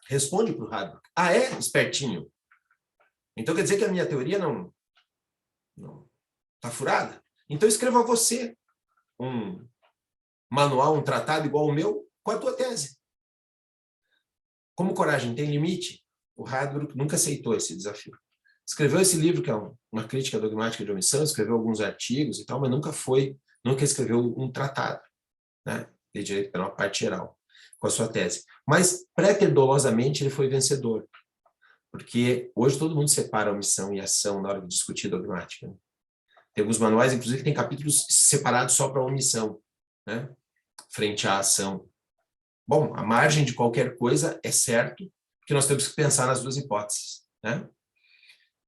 responde para o Radbruch. Ah, é? Espertinho. Então quer dizer que a minha teoria não está furada? Então escreva você um manual, um tratado igual ao meu, com a tua tese. Como coragem tem limite, o Radbruch nunca aceitou esse desafio. Escreveu esse livro, que é uma crítica dogmática de omissão, escreveu alguns artigos e tal, mas nunca escreveu um tratado, né, de direito penal, parte geral, com a sua tese. Mas, preterdolosamente, ele foi vencedor, porque hoje todo mundo separa omissão e ação na hora de discutir dogmática. Né? Tem alguns manuais, inclusive, que tem capítulos separados só para omissão, né, frente à ação. Bom, a margem de qualquer coisa é certo que nós temos que pensar nas duas hipóteses, né?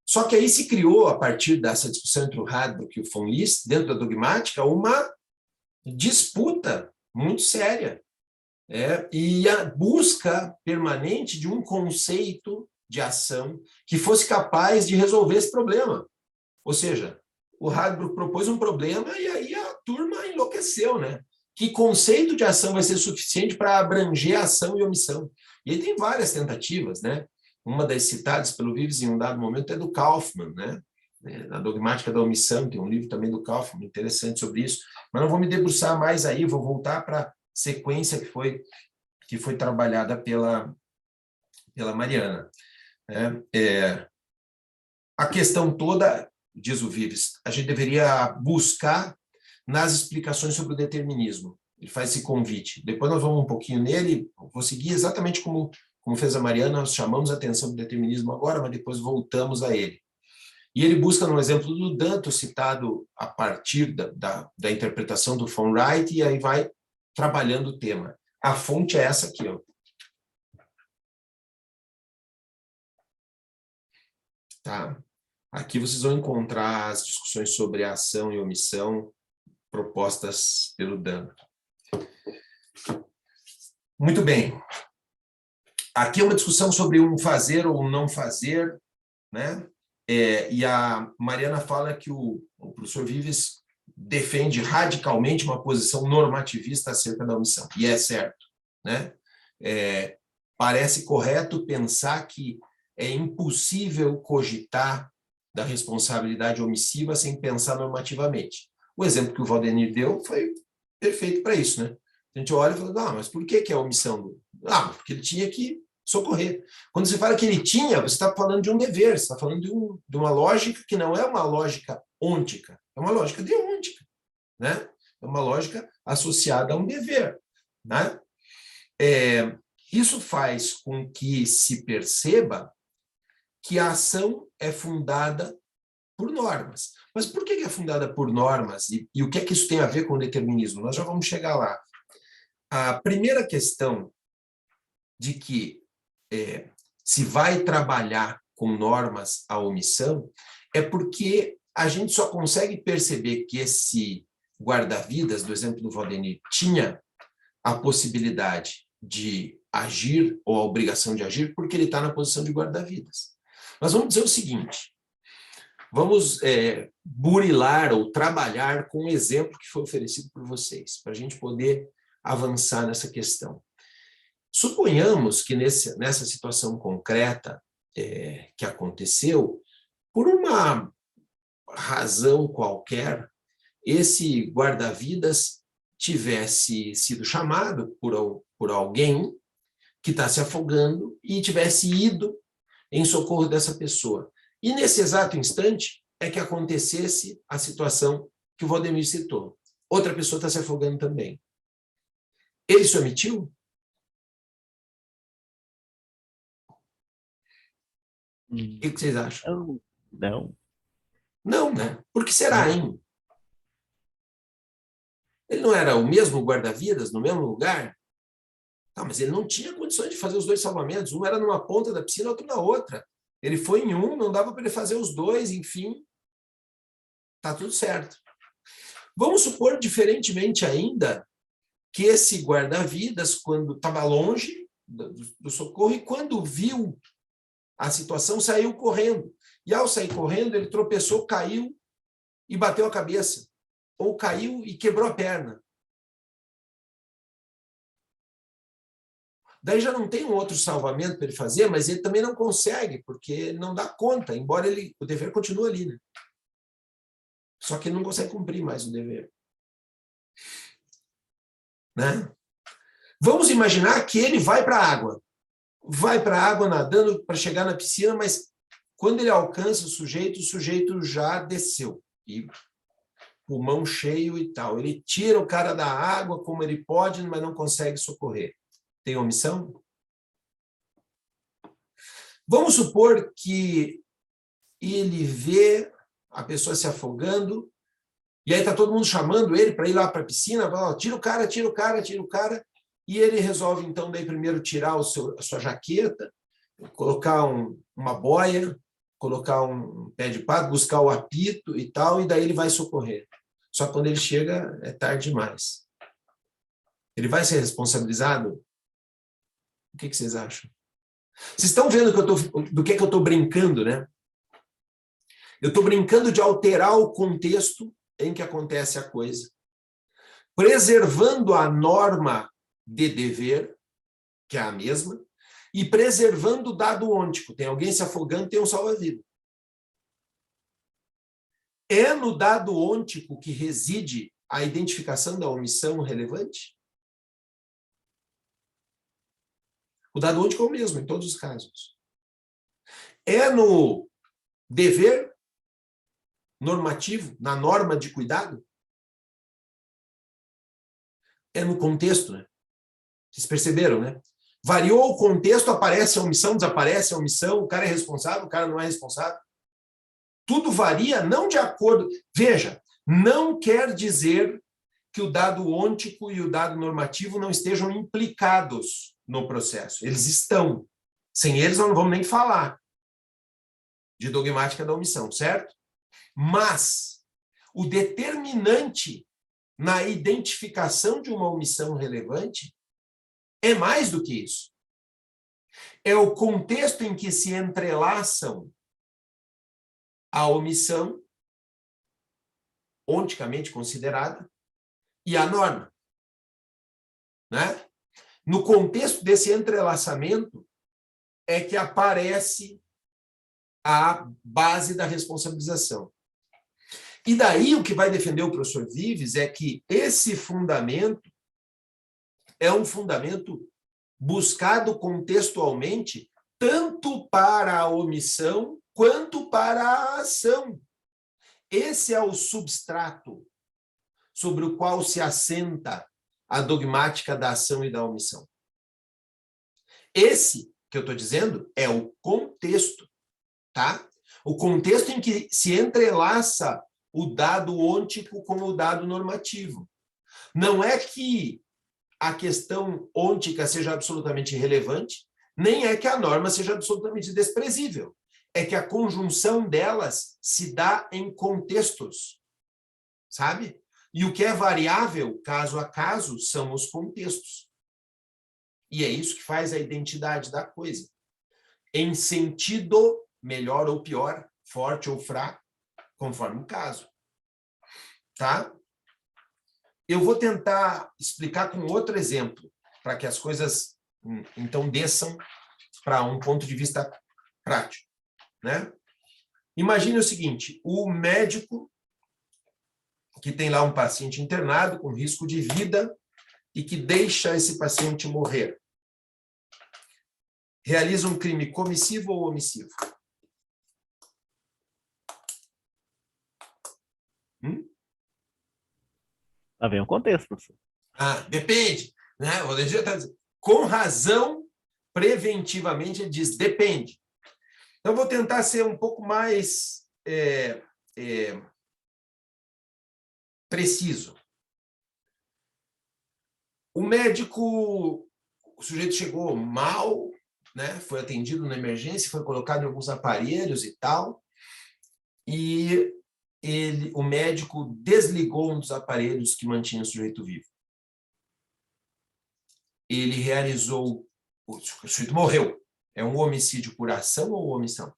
Só que aí se criou, a partir dessa discussão entre o Radbruch e o von Liszt, dentro da dogmática, uma disputa muito séria. E a busca permanente de um conceito de ação que fosse capaz de resolver esse problema. Ou seja, o Radbruch propôs um problema e aí a turma enlouqueceu, né? Que conceito de ação vai ser suficiente para abranger a ação e omissão? E aí tem várias tentativas, né? uma das citadas pelo Vives em um dado momento é do Kaufmann, né? Na Dogmática da Omissão, tem um livro também do Kaufmann, interessante sobre isso, mas não vou me debruçar mais aí, vou voltar para a sequência que foi trabalhada pela Mariana. A questão toda, diz o Vives, a gente deveria buscar nas explicações sobre o determinismo. Ele faz esse convite. Depois nós vamos um pouquinho nele, vou seguir exatamente como fez a Mariana, nós chamamos a atenção do determinismo agora, mas depois voltamos a ele. E ele busca no exemplo do Danto, citado a partir da interpretação do von Wright, e aí vai trabalhando o tema. A fonte é essa aqui, ó. Tá? Aqui vocês vão encontrar as discussões sobre ação e omissão propostas pelo Danto. Muito bem. Aqui é uma discussão sobre um fazer ou um não fazer, né? E a Mariana fala que o professor Vives defende radicalmente uma posição normativista acerca da omissão, e é certo, né? Parece correto pensar que é impossível cogitar da responsabilidade omissiva sem pensar normativamente. O exemplo que o Valdenir deu foi perfeito para isso, né? A gente olha e fala, mas por que é a omissão? Porque ele tinha que socorrer. Quando você fala que ele tinha, você está falando de um dever, você está falando de uma lógica que não é uma lógica ôntica, é uma lógica deôntica, né? É uma lógica associada a um dever, né? Isso faz com que se perceba que a ação é fundada por normas. Mas por que é fundada por normas? E o que é que isso tem a ver com o determinismo? Nós já vamos chegar lá. A primeira questão de que se vai trabalhar com normas a omissão é porque a gente só consegue perceber que esse guarda-vidas, do exemplo do Valdenir, tinha a possibilidade de agir ou a obrigação de agir porque ele está na posição de guarda-vidas. Mas vamos dizer o seguinte, vamos burilar ou trabalhar com um exemplo que foi oferecido por vocês, para a gente poder avançar nessa questão. Suponhamos que nessa situação concreta que aconteceu, por uma razão qualquer, esse guarda-vidas tivesse sido chamado por alguém que está se afogando e tivesse ido em socorro dessa pessoa. E nesse exato instante é que acontecesse a situação que o Valdemir citou. Outra pessoa está se afogando também. Ele se omitiu? O que vocês acham?
Não.
Não, né? Por que será, hein? Ele não era o mesmo guarda-vidas, no mesmo lugar? Mas ele não tinha condições de fazer os dois salvamentos. Um era numa ponta da piscina, outro na outra. Ele foi em um, não dava para ele fazer os dois, enfim. Está tudo certo. Vamos supor, diferentemente ainda, que esse guarda-vidas, quando estava longe do socorro, e quando viu a situação, saiu correndo. E ao sair correndo, ele tropeçou, caiu e bateu a cabeça. Ou caiu e quebrou a perna. Daí já não tem um outro salvamento para ele fazer, mas ele também não consegue, porque não dá conta, embora o dever continue ali, né? Só que ele não consegue cumprir mais o dever. Né? Vamos imaginar que ele vai para a água. Vai para a água nadando para chegar na piscina, mas quando ele alcança o sujeito já desceu. E pulmão cheio e tal. Ele tira o cara da água como ele pode, mas não consegue socorrer. Tem omissão? Vamos supor que ele vê a pessoa se afogando, e aí está todo mundo chamando ele para ir lá para a piscina, fala, tira o cara, tira o cara, tira o cara, e ele resolve, então, daí primeiro tirar a sua jaqueta, colocar uma boia, colocar um pé de pato, buscar o apito e tal, e daí ele vai socorrer. Só que quando ele chega, é tarde demais. Ele vai ser responsabilizado? O que vocês acham? Vocês estão vendo do que eu estou brincando, né? Eu estou brincando de alterar o contexto em que acontece a coisa, preservando a norma de dever, que é a mesma, e preservando o dado ôntico. Tem alguém se afogando, tem um salva-vida. É no dado ôntico que reside a identificação da omissão relevante? O dado ôntico é o mesmo em todos os casos. É no dever normativo, na norma de cuidado? É no contexto, né? Vocês perceberam, né? Variou o contexto, aparece a omissão, desaparece a omissão, o cara é responsável, o cara não é responsável. Tudo varia, não de acordo... Veja, não quer dizer que o dado ôntico e o dado normativo não estejam implicados no processo. Eles estão. Sem eles, nós não vamos nem falar de dogmática da omissão, certo? Mas o determinante na identificação de uma omissão relevante é mais do que isso. É o contexto em que se entrelaçam a omissão, onticamente considerada, e a norma. Né? No contexto desse entrelaçamento é que aparece a base da responsabilização. E daí o que vai defender o professor Vives é que esse fundamento é um fundamento buscado contextualmente tanto para a omissão quanto para a ação. Esse é o substrato sobre o qual se assenta a dogmática da ação e da omissão. Esse que eu estou dizendo é o contexto, tá? O contexto em que se entrelaça o dado ôntico com o dado normativo. Não é que a questão ôntica seja absolutamente irrelevante, nem é que a norma seja absolutamente desprezível. É que a conjunção delas se dá em contextos, sabe? E o que é variável, caso a caso, são os contextos. E é isso que faz a identidade da coisa. Em sentido melhor ou pior, forte ou fraco, conforme o caso. Tá? Eu vou tentar explicar com outro exemplo, para que as coisas, então, desçam para um ponto de vista prático. Né? Imagine o seguinte, o médico que tem lá um paciente internado com risco de vida e que deixa esse paciente morrer. Realiza um crime comissivo ou omissivo?
Lá vem o contexto, professor.
Depende. Né? O DG está dizendo, com razão, preventivamente, ele diz, depende. Então, eu vou tentar ser um pouco mais preciso. O médico, o sujeito chegou mal, né? Foi atendido na emergência, foi colocado em alguns aparelhos e tal, e o médico desligou um dos aparelhos que mantinha o sujeito vivo. Ele realizou, o sujeito morreu. É um homicídio por ação ou omissão?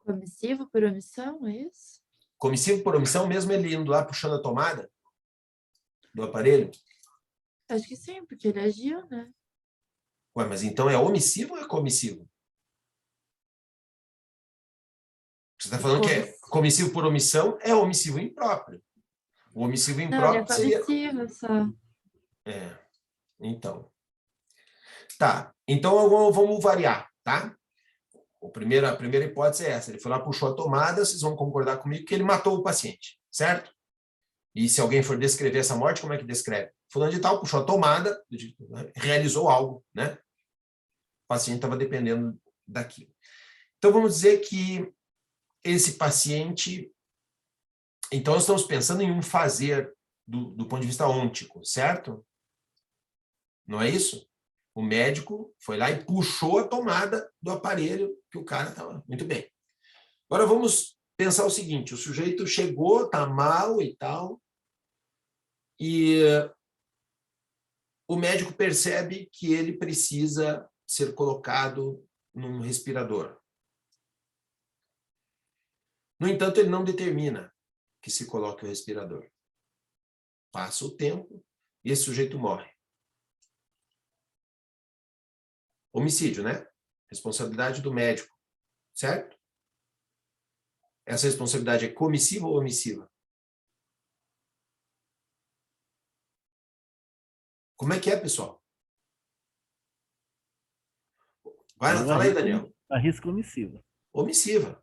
Comissivo por omissão, é isso?
Comissivo por omissão, mesmo ele indo lá puxando a tomada do aparelho?
Acho que sim, porque ele agiu, né?
Ué, mas então é omissivo ou é comissivo? Você está falando que é comissivo por omissão, é omissivo impróprio. O omissivo impróprio seria...
Não, ele é comissivo só.
Então. Tá, então vamos variar, tá? A primeira hipótese é essa. Ele foi lá, puxou a tomada, vocês vão concordar comigo que ele matou o paciente, certo? E se alguém for descrever essa morte, como é que descreve? Fulano de tal puxou a tomada, realizou algo, né? O paciente estava dependendo daquilo. Então, vamos dizer que esse paciente... Então, nós estamos pensando em um fazer do ponto de vista ôntico, certo? Não é isso? O médico foi lá e puxou a tomada do aparelho que o cara estava... Muito bem. Agora, vamos pensar o seguinte, o sujeito chegou, está mal e tal, e o médico percebe que ele precisa ser colocado num respirador. No entanto, ele não determina que se coloque o respirador. Passa o tempo e esse sujeito morre. Homicídio, né? Responsabilidade do médico, certo? Essa responsabilidade é comissiva ou omissiva? Como é que é, pessoal? Vai,
Eu
fala aí, Daniel.
arrisco omissiva.
Omissiva,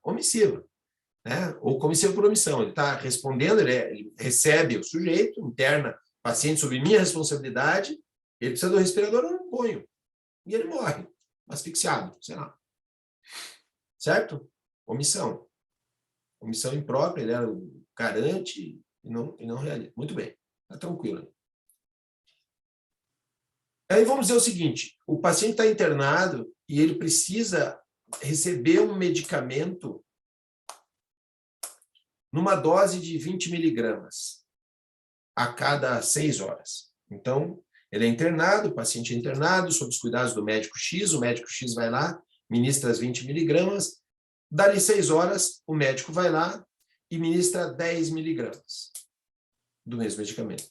né? Ou comissiva por omissão. Ele está respondendo, ele recebe o sujeito, interna paciente sob minha responsabilidade, ele precisa do respirador, eu não ponho. E ele morre, asfixiado, sei lá. Certo? Omissão. Omissão imprópria, ele era o garante e não realiza. Muito bem, está tranquilo. Aí vamos dizer o seguinte, o paciente está internado e ele precisa receber um medicamento numa dose de 20 miligramas a cada 6 horas. Então, ele é internado, o paciente é internado, sob os cuidados do médico X, o médico X vai lá, ministra as 20 miligramas, dali 6 horas, o médico vai lá e ministra 10 miligramas do mesmo medicamento.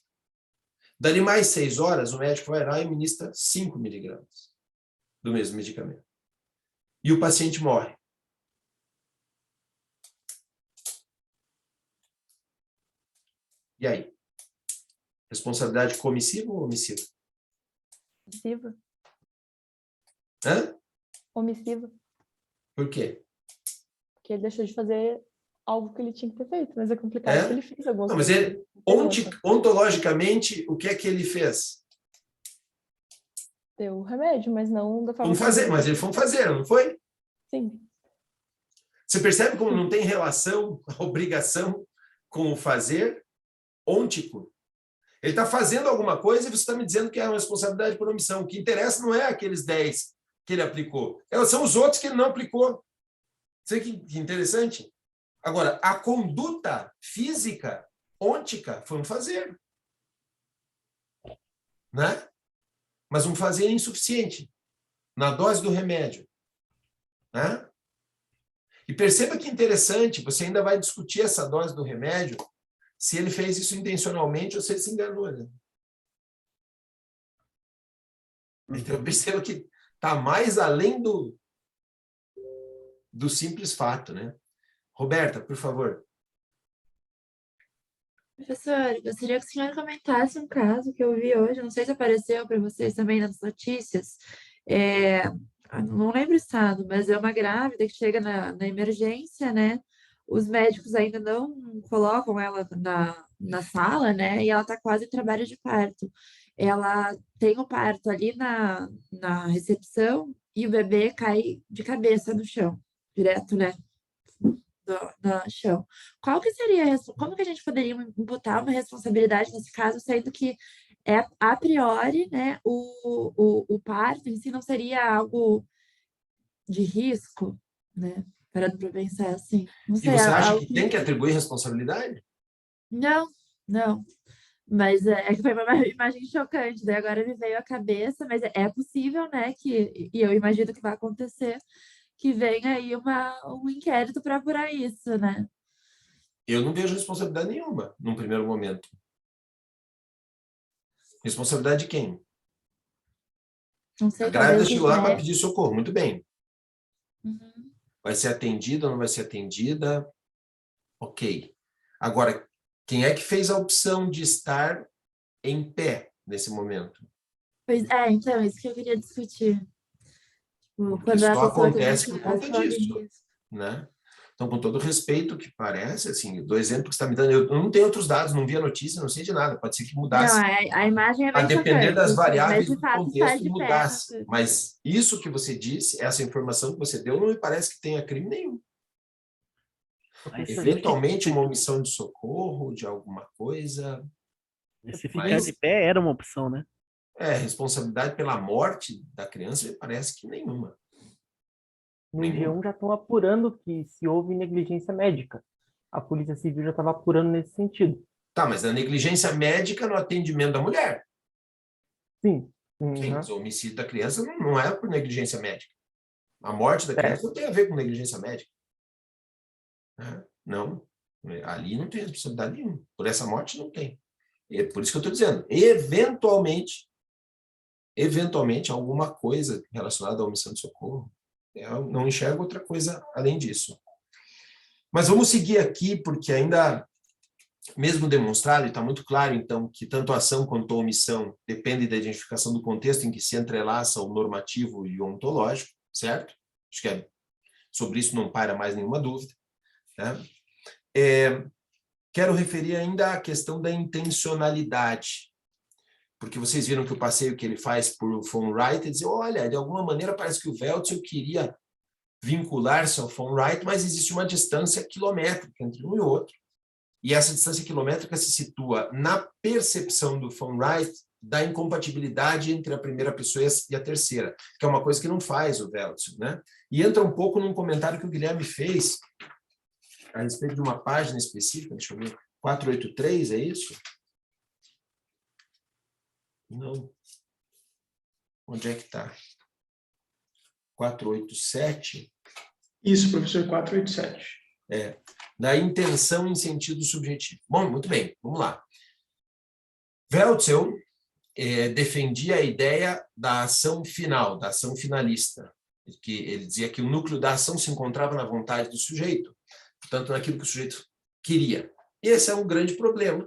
Dali mais 6 horas, o médico vai lá e ministra 5 miligramas do mesmo medicamento. E o paciente morre. E aí? Responsabilidade comissiva ou omissiva?
Omissiva.
Hã?
Omissiva.
Por quê?
Porque ele deixou de fazer algo que ele tinha que ter feito, mas é complicado que ele fez algumas
Não, mas
coisas.
ele, ontologicamente, o que é que ele fez?
Deu o remédio, mas não da forma
Vamos fazer,
como
mas ele foi fazer, não foi?
Sim.
Você percebe como não tem relação, a obrigação com o fazer ôntico? Ele está fazendo alguma coisa e você está me dizendo que é uma responsabilidade por omissão. O que interessa não é aqueles 10 que ele aplicou, são os outros que ele não aplicou. Você que interessante? Agora, a conduta física, ôntica, foi um fazer. Né? Mas um fazer insuficiente, na dose do remédio. Né? E perceba que interessante, você ainda vai discutir essa dose do remédio, se ele fez isso intencionalmente ou se ele se enganou. Né? Então, perceba que está mais além do simples fato. Né? Roberta, por favor.
Professor, gostaria que o senhor comentasse um caso que eu vi hoje, não sei se apareceu para vocês também nas notícias, não lembro o estado, mas é uma grávida que chega na emergência, né? Os médicos ainda não colocam ela na sala, né? E ela está quase em trabalho de parto. Ela tem o parto ali na recepção e o bebê cai de cabeça no chão, direto, né? No chão. Qual que seria, como que a gente poderia imputar uma responsabilidade nesse caso, sendo que a priori, né, o parto em si não seria algo de risco, né? Parando para pensar assim. Não
E
sei,
você acha
algo
que tem que atribuir responsabilidade?
Não, não. Mas é que foi uma imagem chocante, daí agora me veio à cabeça, mas é possível, né, e eu imagino que vai acontecer, que venha aí um inquérito para apurar isso, né?
Eu não vejo responsabilidade nenhuma, num primeiro momento. Responsabilidade de quem?
Não sei,
A grávida
talvez
chegou
dos
lá para
médicos.
pedir socorro. Muito bem.
Uhum.
Vai ser atendida ou não vai ser atendida? Ok. Agora, quem é que fez a opção de estar em pé nesse momento?
Pois é, então, isso que eu queria discutir. Tipo,
Porque
quando
isso
a
só
pessoa tem
acontece
essa
por conta
ação de
disso,
risco.
né? Então, com todo o respeito que parece, assim, do exemplo que você está me dando, eu não tenho outros dados, não vi a notícia, não sei de nada, pode ser que
Não,
mudasse,
a imagem é
a
bem
depender
chocante,
das
assim, mas
variáveis
de
do
fato estar
contexto
de pé.
mudasse. Mas isso que você disse, essa informação que você deu, não me parece que tenha crime nenhum.
Aí,
Eventualmente, uma omissão de socorro, de alguma coisa,
se ficar
mas
de pé era uma opção, né?
responsabilidade pela morte da criança, me parece que nenhuma.
No
Nenhuma.
G1 já estão apurando que se houve negligência médica. A Polícia Civil já estava apurando nesse sentido.
Tá, mas a negligência médica no atendimento da mulher.
Sim.
Sim,
Uhum.
mas o homicídio da criança não é por negligência médica. A morte da criança não tem a ver com negligência médica. Né? Não. Ali não tem responsabilidade nenhuma. Por essa morte, não tem. É por isso que eu estou dizendo. Eventualmente, eventualmente, alguma coisa relacionada à omissão de socorro. Eu não enxergo outra coisa além disso. Mas vamos seguir aqui, porque ainda, mesmo demonstrado, está muito claro, então, que tanto a ação quanto a omissão dependem da identificação do contexto em que se entrelaça o normativo e o ontológico, certo? Acho que sobre isso não paira mais nenhuma dúvida. Né? Quero referir ainda à questão da intencionalidade, porque vocês viram que o passeio que ele faz por von Wright, ele diz, olha, de alguma maneira parece que o Weltzel queria vincular-se ao von Wright, mas existe uma distância quilométrica entre um e outro. E essa distância quilométrica se situa na percepção do von Wright da incompatibilidade entre a primeira pessoa e a terceira, que é uma coisa que não faz o Weltzel, né? E entra um pouco num comentário que o Guilherme fez a respeito de uma página específica, deixa eu ver, 483, é isso? Não. Onde é que está? 487?
Isso, professor, 487.
Da intenção em sentido subjetivo. Bom, muito bem, vamos lá. Weltzel defendia a ideia da ação final, da ação finalista, que ele dizia que o núcleo da ação se encontrava na vontade do sujeito, portanto, naquilo que o sujeito queria. E esse é um grande problema,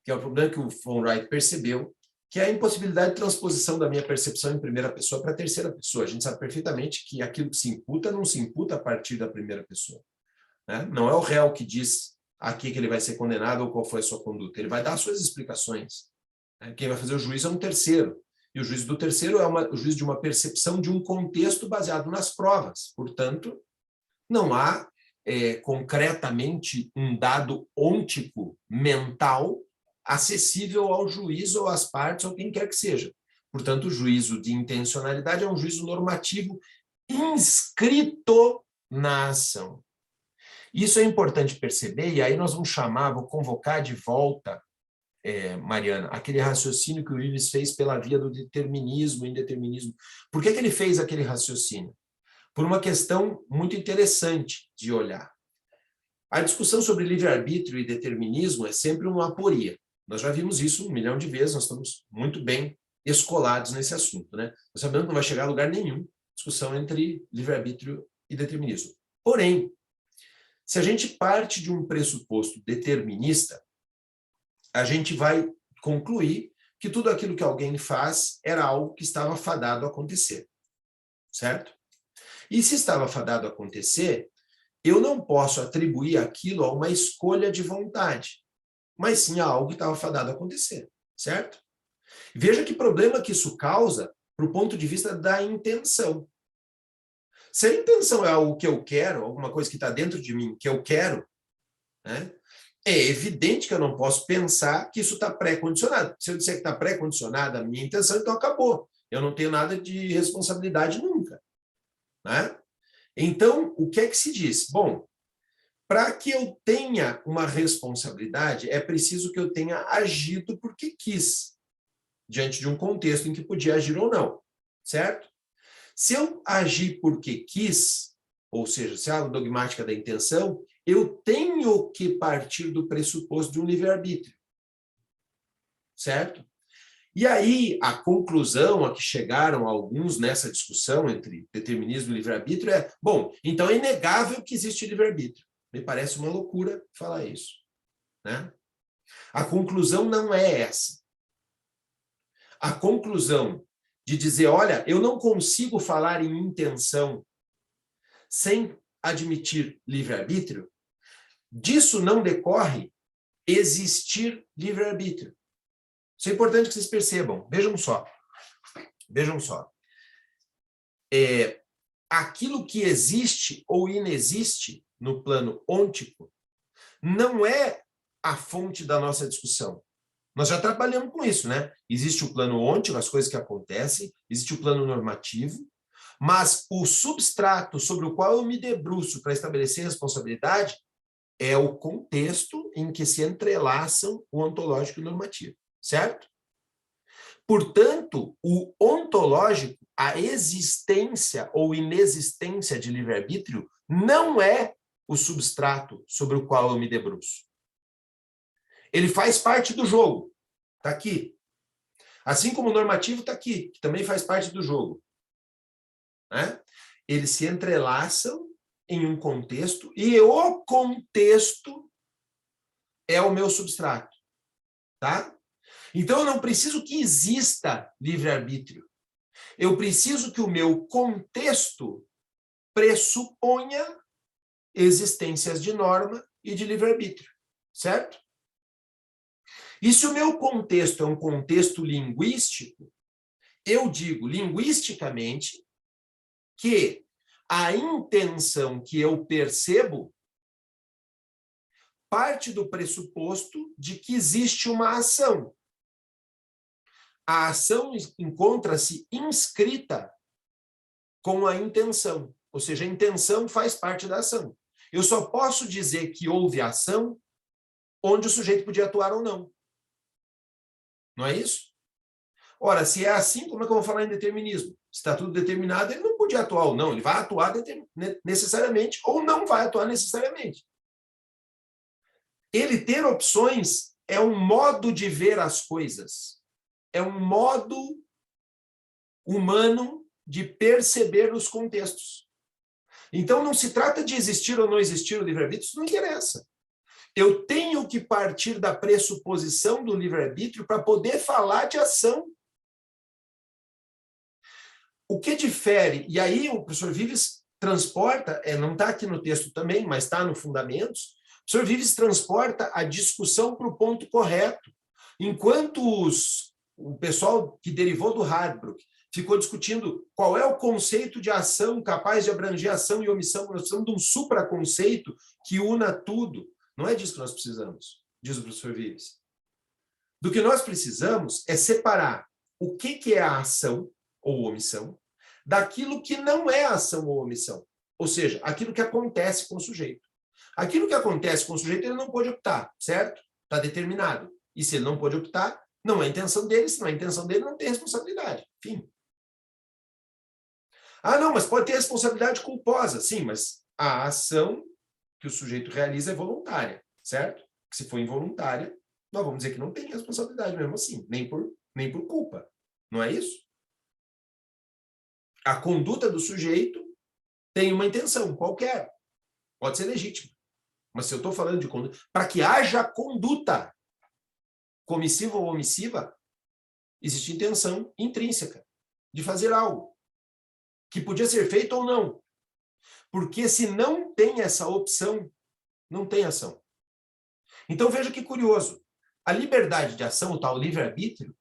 que é o problema que o von Wright percebeu, que é a impossibilidade de transposição da minha percepção em primeira pessoa para a terceira pessoa. A gente sabe perfeitamente que aquilo que se imputa não se imputa a partir da primeira pessoa. Né? Não é o réu que diz aqui que ele vai ser condenado ou qual foi a sua conduta. Ele vai dar suas explicações. Né? Quem vai fazer o juízo é um terceiro. E o juízo do terceiro é o juízo de uma percepção de um contexto baseado nas provas. Portanto, não há concretamente um dado ôntico mental acessível ao juiz ou às partes ou quem quer que seja. Portanto, o juízo de intencionalidade é um juízo normativo inscrito na ação. Isso é importante perceber, e aí nós vamos vou convocar de volta, Mariana, aquele raciocínio que o Ives fez pela via do determinismo e indeterminismo. Por que ele fez aquele raciocínio? Por uma questão muito interessante de olhar. A discussão sobre livre-arbítrio e determinismo é sempre uma aporia. Nós já vimos isso 1 milhão de vezes, nós estamos muito bem escolados nesse assunto. Né? Nós sabemos que não vai chegar a lugar nenhum discussão entre livre-arbítrio e determinismo. Porém, se a gente parte de um pressuposto determinista, a gente vai concluir que tudo aquilo que alguém faz era algo que estava fadado a acontecer. Certo? E se estava fadado a acontecer, eu não posso atribuir aquilo a uma escolha de vontade, mas sim a algo que estava fadado a acontecer, certo? Veja que problema que isso causa para o ponto de vista da intenção. Se a intenção é algo que eu quero, alguma coisa que está dentro de mim que eu quero, né, é evidente que eu não posso pensar que isso está pré-condicionado. Se eu disser que está pré-condicionada a minha intenção, então acabou. Eu não tenho nada de responsabilidade nunca. Né? Então, o que é que se diz? Bom, para que eu tenha uma responsabilidade, é preciso que eu tenha agido porque quis, diante de um contexto em que podia agir ou não, certo? Se eu agir porque quis, ou seja, se há a dogmática da intenção, eu tenho que partir do pressuposto de um livre-arbítrio, certo? E aí, a conclusão a que chegaram alguns nessa discussão entre determinismo e livre-arbítrio é, bom, então é inegável que existe livre-arbítrio. Me parece uma loucura falar isso. Né? A conclusão não é essa. A conclusão de dizer, olha, eu não consigo falar em intenção sem admitir livre-arbítrio, disso não decorre existir livre-arbítrio. Isso é importante que vocês percebam. Vejam só. Vejam só. Aquilo que existe ou inexiste no plano ôntico não é a fonte da nossa discussão. Nós já trabalhamos com isso, né? Existe o plano ôntico, as coisas que acontecem, existe o plano normativo, mas o substrato sobre o qual eu me debruço para estabelecer responsabilidade é o contexto em que se entrelaçam o ontológico e o normativo, certo? Portanto, o ontológico, a existência ou inexistência de livre-arbítrio, não é o substrato sobre o qual eu me debruço. Ele faz parte do jogo, está aqui. Assim como o normativo está aqui, que também faz parte do jogo. Né? Eles se entrelaçam em um contexto e o contexto é o meu substrato. Tá? Então, eu não preciso que exista livre-arbítrio. Eu preciso que o meu contexto pressuponha existências de norma e de livre-arbítrio. Certo? E se o meu contexto é um contexto linguístico, eu digo linguisticamente que a intenção que eu percebo parte do pressuposto de que existe uma ação. A ação encontra-se inscrita com a intenção, ou seja, a intenção faz parte da ação. Eu só posso dizer que houve ação onde o sujeito podia atuar ou não. Não é isso? Ora, se é assim, como é que eu vou falar em determinismo? Se está tudo determinado, ele não podia atuar ou não. Ele vai atuar necessariamente ou não vai atuar necessariamente. Ele ter opções é um modo de ver as coisas. É um modo humano de perceber os contextos. Então, não se trata de existir ou não existir o livre-arbítrio, isso não interessa. Eu tenho que partir da pressuposição do livre-arbítrio para poder falar de ação. O que difere, e aí o professor Vives transporta, não está aqui no texto também, mas está no Fundamentos, o professor Vives transporta a discussão para o ponto correto. Enquanto o pessoal que derivou do Hardbrook ficou discutindo qual é o conceito de ação capaz de abranger ação e omissão, nós precisamos de um supraconceito que una tudo. Não é disso que nós precisamos, diz o professor Vives. Do que nós precisamos é separar o que é a ação ou omissão daquilo que não é ação ou omissão. Ou seja, aquilo que acontece com o sujeito. Aquilo que acontece com o sujeito, ele não pode optar, certo? Está determinado. E se ele não pode optar, não é a intenção dele. Se não é a intenção dele, não tem responsabilidade. Enfim. Ah, não, mas pode ter responsabilidade culposa. Sim, mas a ação que o sujeito realiza é voluntária, certo? Se for involuntária, nós vamos dizer que não tem responsabilidade mesmo assim, nem por culpa. Não é isso? A conduta do sujeito tem uma intenção qualquer. Pode ser legítima. Mas se eu estou falando de conduta, para que haja conduta comissiva ou omissiva, existe intenção intrínseca de fazer algo que podia ser feito ou não. Porque se não tem essa opção, não tem ação. Então veja que curioso. A liberdade de ação, o tal livre-arbítrio,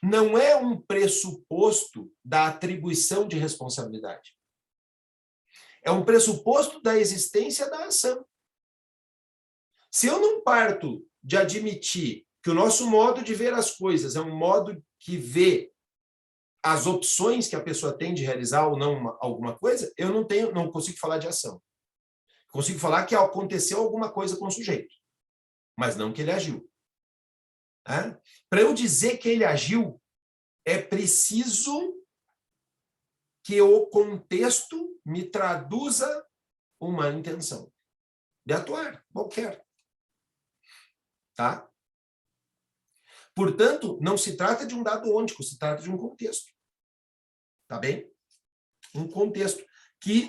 não é um pressuposto da atribuição de responsabilidade. É um pressuposto da existência da ação. Se eu não parto de admitir que o nosso modo de ver as coisas é um modo que vê as opções que a pessoa tem de realizar ou não alguma coisa, eu não consigo falar de ação. Consigo falar que aconteceu alguma coisa com o sujeito, mas não que ele agiu. Para eu dizer que ele agiu, é preciso que o contexto me traduza uma intenção de atuar, qualquer. Tá? Portanto, não se trata de um dado ôntico, se trata de um contexto. Tá bem? Um contexto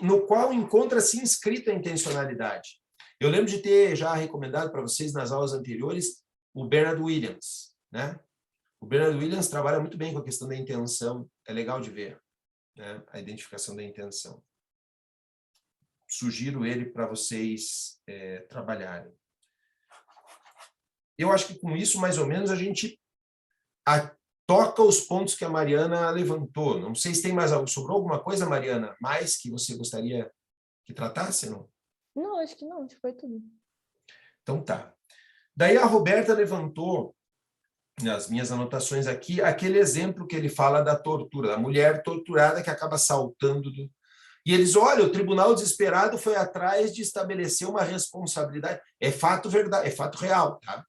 no qual encontra-se inscrita a intencionalidade. Eu lembro de ter já recomendado para vocês nas aulas anteriores o Bernard Williams, né? O Bernard Williams trabalha muito bem com a questão da intenção, é legal de ver, né? A identificação da intenção. Sugiro ele para vocês trabalharem. Eu acho que com isso, mais ou menos, a gente toca os pontos que a Mariana levantou. Não sei se tem mais algo. Sobrou alguma coisa, Mariana, mais que você gostaria que tratasse? Não?
Não, acho que não, acho que foi tudo.
Então tá. Daí a Roberta levantou, nas minhas anotações aqui, aquele exemplo que ele fala da tortura, da mulher torturada que acaba saltando. E eles, olha, o tribunal desesperado foi atrás de estabelecer uma responsabilidade. É fato verdade, é fato real, tá?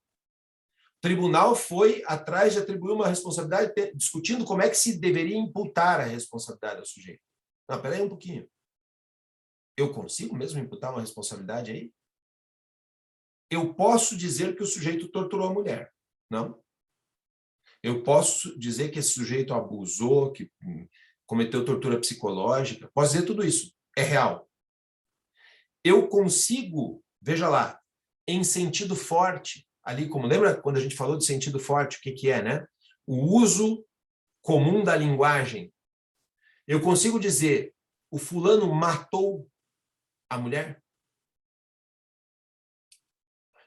O tribunal foi atrás de atribuir uma responsabilidade, discutindo como é que se deveria imputar a responsabilidade ao sujeito. Não, peraí um pouquinho. Eu consigo mesmo imputar uma responsabilidade aí? Eu posso dizer que o sujeito torturou a mulher, não? Eu posso dizer que esse sujeito abusou, que cometeu tortura psicológica, posso dizer tudo isso, é real. Eu consigo, veja lá, em sentido forte, ali como, lembra quando a gente falou de sentido forte, o que que é, né? O uso comum da linguagem. Eu consigo dizer, o fulano matou a mulher?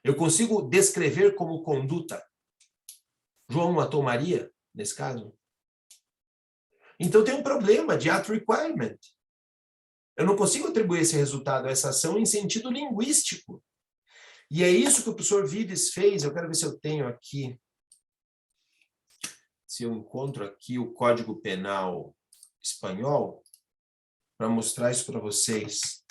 Eu consigo descrever como conduta. João matou Maria, nesse caso? Então tem um problema de at requirement. Eu não consigo atribuir esse resultado a essa ação em sentido linguístico. E é isso que o professor Vives fez. Eu quero ver se eu tenho aqui, se eu encontro aqui o Código Penal espanhol, para mostrar isso para vocês.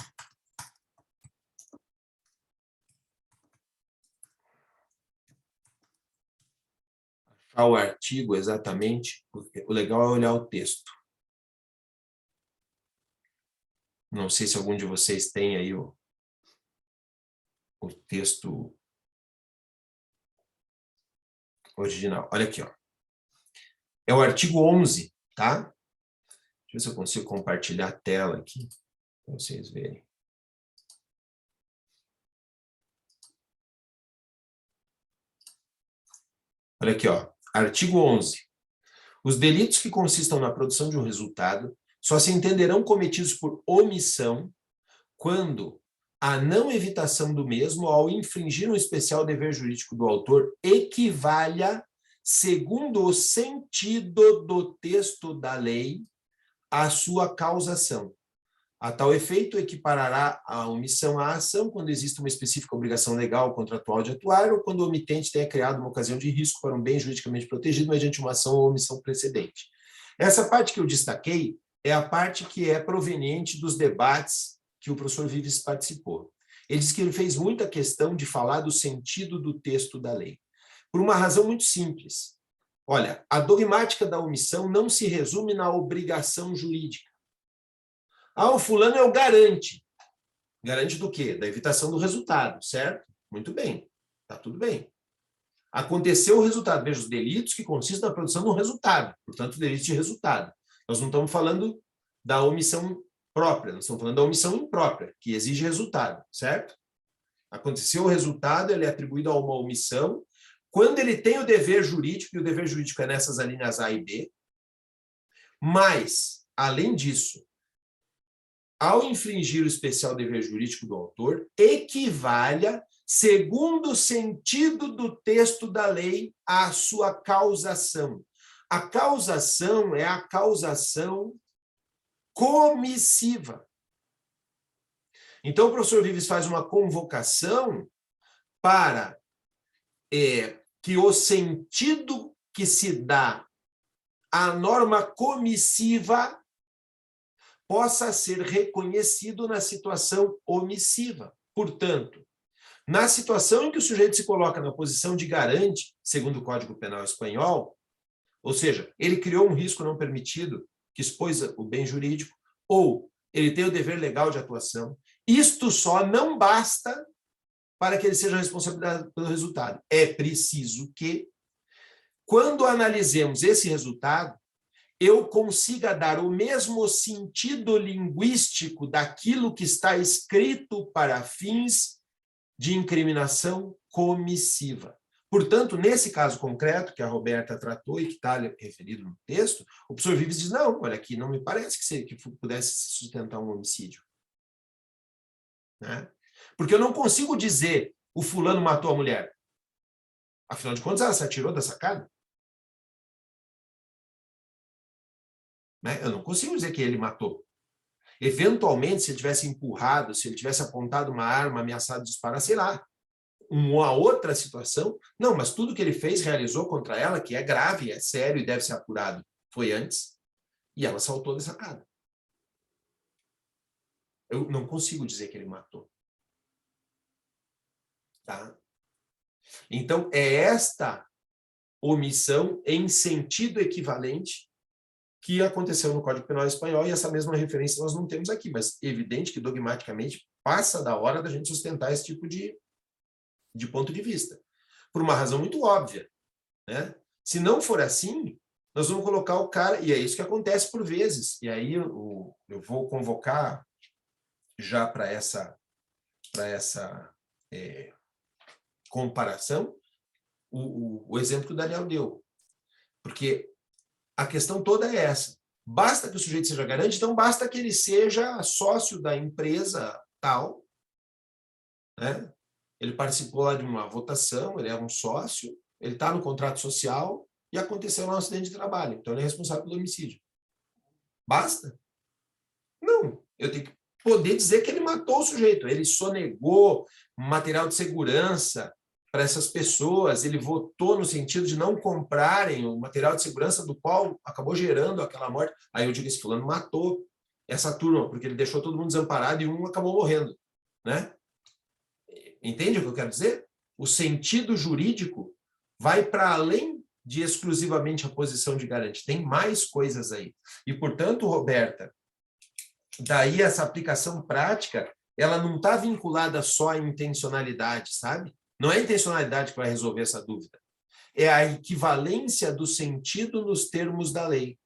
Achar o artigo exatamente, porque o legal é olhar o texto. Não sei se algum de vocês tem aí o texto original. Olha aqui, ó. É o artigo 11, tá? Deixa eu ver se eu consigo compartilhar a tela aqui, para vocês verem. Olha aqui, ó. Artigo 11. Os delitos que consistam na produção de um resultado só se entenderão cometidos por omissão quando a não evitação do mesmo, ao infringir um especial dever jurídico do autor, equivalha, segundo o sentido do texto da lei, à sua causação. A tal efeito, equiparará a omissão à ação quando existe uma específica obrigação legal ou contratual de atuar ou quando o omitente tenha criado uma ocasião de risco para um bem juridicamente protegido mediante uma ação ou omissão precedente. Essa parte que eu destaquei é a parte que é proveniente dos debates que o professor Vives participou. Ele disse que ele fez muita questão de falar do sentido do texto da lei, por uma razão muito simples. Olha, a dogmática da omissão não se resume na obrigação jurídica. Ah, o fulano é o garante. Garante do quê? Da evitação do resultado, certo? Muito bem, tá tudo bem. Aconteceu o resultado. Veja, os delitos que consistem na produção de um resultado, portanto, delitos de resultado. Nós não estamos falando da omissão própria, nós estamos falando da omissão imprópria, que exige resultado, certo? Aconteceu o resultado, ele é atribuído a uma omissão, quando ele tem o dever jurídico, e o dever jurídico é nessas alíneas A e B, mas, além disso, ao infringir o especial dever jurídico do autor, equivalha, segundo o sentido do texto da lei, à sua causação. A causação é a causação comissiva. Então, o professor Vives faz uma convocação para que o sentido que se dá à norma comissiva possa ser reconhecido na situação omissiva. Portanto, na situação em que o sujeito se coloca na posição de garante, segundo o Código Penal espanhol, ou seja, ele criou um risco não permitido que expôs o bem jurídico, ou ele tem o dever legal de atuação, isto só não basta para que ele seja responsabilizado pelo resultado. É preciso que, quando analisemos esse resultado, eu consiga dar o mesmo sentido linguístico daquilo que está escrito para fins de incriminação comissiva. Portanto, nesse caso concreto que a Roberta tratou e que está referido no texto, o professor Vives diz, não, olha aqui, não me parece que pudesse sustentar um homicídio. Né? Porque eu não consigo dizer o fulano matou a mulher. Afinal de contas, ela se atirou da sacada. Né? Eu não consigo dizer que ele matou. Eventualmente, se ele tivesse empurrado, se ele tivesse apontado uma arma, ameaçado de disparar, sei lá, uma outra situação, não, mas tudo que ele fez, realizou contra ela, que é grave, é sério e deve ser apurado, foi antes, e ela saltou da sacada. Eu não consigo dizer que ele matou. Tá? Então, é esta omissão em sentido equivalente que aconteceu no Código Penal espanhol, e essa mesma referência nós não temos aqui, mas é evidente que dogmaticamente passa da hora da gente sustentar esse tipo de ponto de vista, por uma razão muito óbvia, né? Se não for assim, nós vamos colocar o cara, e é isso que acontece por vezes, e aí eu vou convocar já para essa comparação o exemplo que o Daniel deu, porque a questão toda é essa. Basta que o sujeito seja garante, então basta que ele seja sócio da empresa tal, né? Ele participou lá de uma votação, ele é um sócio, ele está no contrato social e aconteceu um acidente de trabalho, então ele é responsável pelo homicídio. Basta? Não, eu tenho que poder dizer que ele matou o sujeito, ele sonegou material de segurança para essas pessoas, ele votou no sentido de não comprarem o material de segurança do qual acabou gerando aquela morte. Aí eu digo, esse fulano matou essa turma, porque ele deixou todo mundo desamparado e um acabou morrendo, né? Entende o que eu quero dizer? O sentido jurídico vai para além de exclusivamente a posição de garante. Tem mais coisas aí. E, portanto, Roberta, daí essa aplicação prática, ela não está vinculada só à intencionalidade, sabe? Não é a intencionalidade que vai resolver essa dúvida. É a equivalência do sentido nos termos da lei.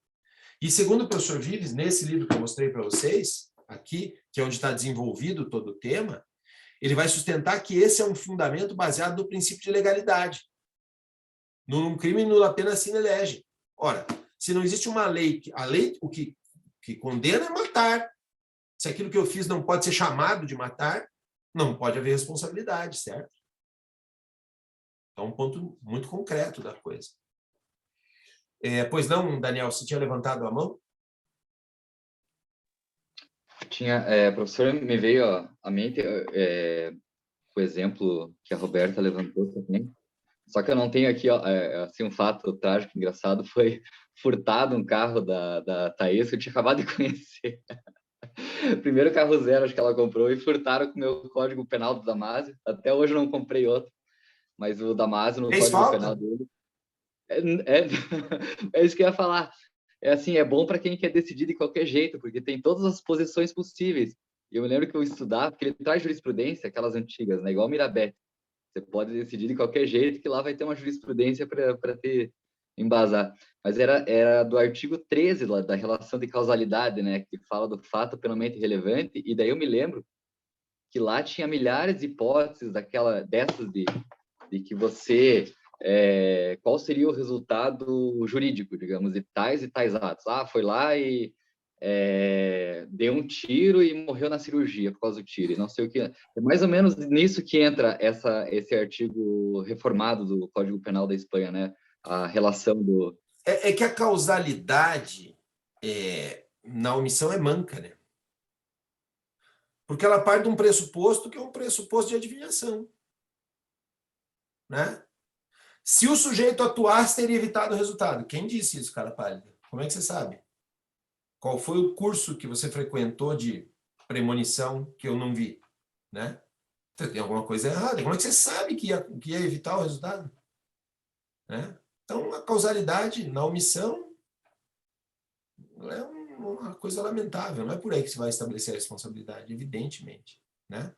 E segundo o professor Vives, nesse livro que eu mostrei para vocês, aqui, que é onde está desenvolvido todo o tema, ele vai sustentar que esse é um fundamento baseado no princípio de legalidade. Num crime, nula pena sine lege. Ora, se não existe uma lei, a lei o que condena é matar. Se aquilo que eu fiz não pode ser chamado de matar, não pode haver responsabilidade, certo? É um ponto muito concreto da coisa. Pois não, Daniel, você tinha levantado a mão?
Professor, me veio à mente o exemplo que a Roberta levantou também. Só que eu não tenho aqui, assim, um fato trágico, engraçado, foi furtado um carro da Thaís, que eu tinha acabado de conhecer. Primeiro carro zero, acho que ela comprou, e furtaram com o meu código penal do Damásio. Até hoje eu não comprei outro, mas o Damásio, no
Fez
código
falta?
penal dele... É isso que eu ia falar. É assim, é bom para quem quer decidir de qualquer jeito, porque tem todas as posições possíveis. E eu me lembro que eu estudava, porque ele traz jurisprudência, aquelas antigas, né? Igual Mirabete. Você pode decidir de qualquer jeito, que lá vai ter uma jurisprudência para ter embasar. Mas era do artigo 13 lá, da relação de causalidade, né? Que fala do fato penalmente relevante. E daí eu me lembro que lá tinha milhares de hipóteses dessas de que você... qual seria o resultado jurídico, digamos, de tais e tais atos. Foi lá e deu um tiro e morreu na cirurgia por causa do tiro, e não sei o que. É mais ou menos nisso que entra esse artigo reformado do Código Penal da Espanha, né? A relação do...
É que a causalidade na omissão é manca, né? Porque ela parte de um pressuposto que é um pressuposto de adivinhação, né? Se o sujeito atuasse, teria evitado o resultado. Quem disse isso, cara pálida? Como é que você sabe? Qual foi o curso que você frequentou de premonição que eu não vi, né? Tem alguma coisa errada. Como é que você sabe que ia evitar o resultado? Né? Então, a causalidade na omissão é uma coisa lamentável. Não é por aí que se vai estabelecer a responsabilidade, evidentemente, né?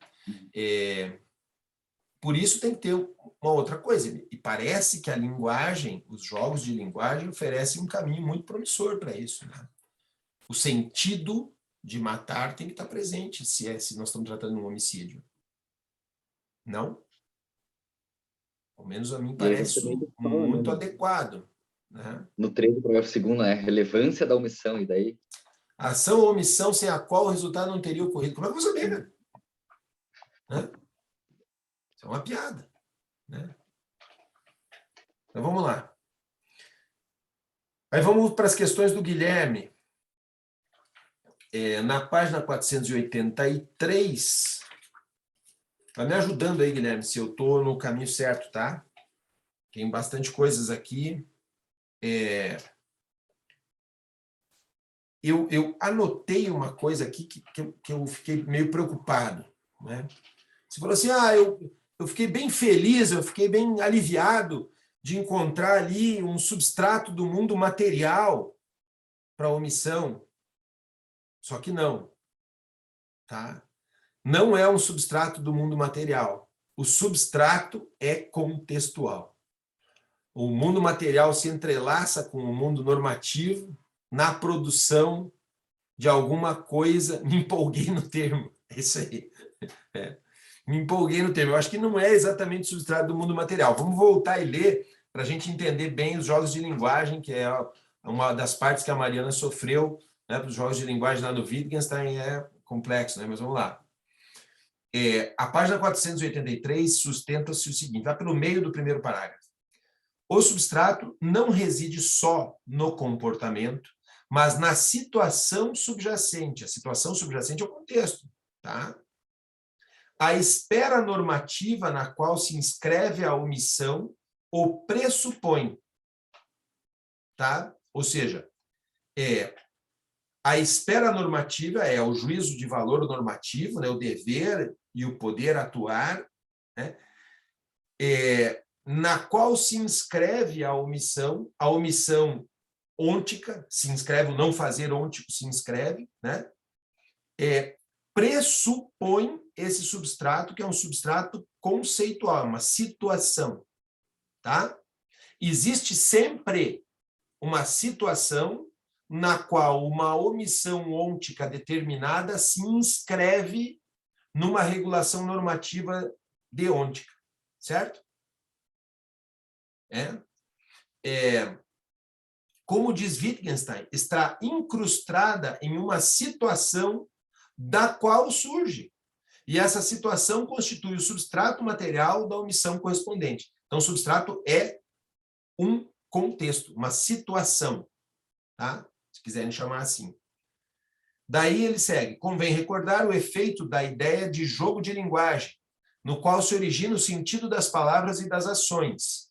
Por isso tem que ter uma outra coisa. E parece que a linguagem, os jogos de linguagem oferecem um caminho muito promissor para isso, né? O sentido de matar tem que estar presente se nós estamos tratando de um homicídio. Não? Ao menos a mim parece muito adequado, né?
No 13, parágrafo 2º, é relevância da omissão, e daí...
Ação ou omissão sem a qual o resultado não teria ocorrido. Como é que eu vou saber, né? Isso é uma piada, né? Então vamos lá. Aí vamos para as questões do Guilherme. Na página 483, está me ajudando aí, Guilherme, se eu estou no caminho certo, tá? Tem bastante coisas aqui. Eu anotei uma coisa aqui que eu fiquei meio preocupado, né? Você falou assim, eu fiquei bem feliz, eu fiquei bem aliviado de encontrar ali um substrato do mundo material para a omissão. Só que não, tá? Não é um substrato do mundo material. O substrato é contextual. o mundo material se entrelaça com o mundo normativo na produção de alguma coisa. Me empolguei no termo, é isso aí. Me empolguei no termo. Eu acho que não é exatamente o substrato do mundo material. Vamos voltar e ler para a gente entender bem os jogos de linguagem, que é uma das partes que a Mariana sofreu, né, para os jogos de linguagem lá no Wittgenstein, é complexo, né? Mas vamos lá. A página 483 sustenta-se o seguinte, vai pelo meio do primeiro parágrafo. O substrato não reside só no comportamento, mas na situação subjacente. A situação subjacente é o contexto, tá? A espera normativa na qual se inscreve a omissão o pressupõe, tá? Ou seja, a espera normativa é o juízo de valor normativo, né? O dever e o poder atuar, né? Na qual se inscreve a omissão ôntica, se inscreve, o não fazer ôntico se inscreve, né? Pressupõe esse substrato, que é um substrato conceitual, uma situação, tá? Existe sempre uma situação na qual uma omissão ôntica determinada se inscreve numa regulação normativa deôntica, certo? Como diz Wittgenstein, está incrustada em uma situação da qual surge. E essa situação constitui o substrato material da omissão correspondente. Então, o substrato é um contexto, uma situação, tá? Se quiserem chamar assim. Daí ele segue. Convém recordar o efeito da ideia de jogo de linguagem, no qual se origina o sentido das palavras e das ações.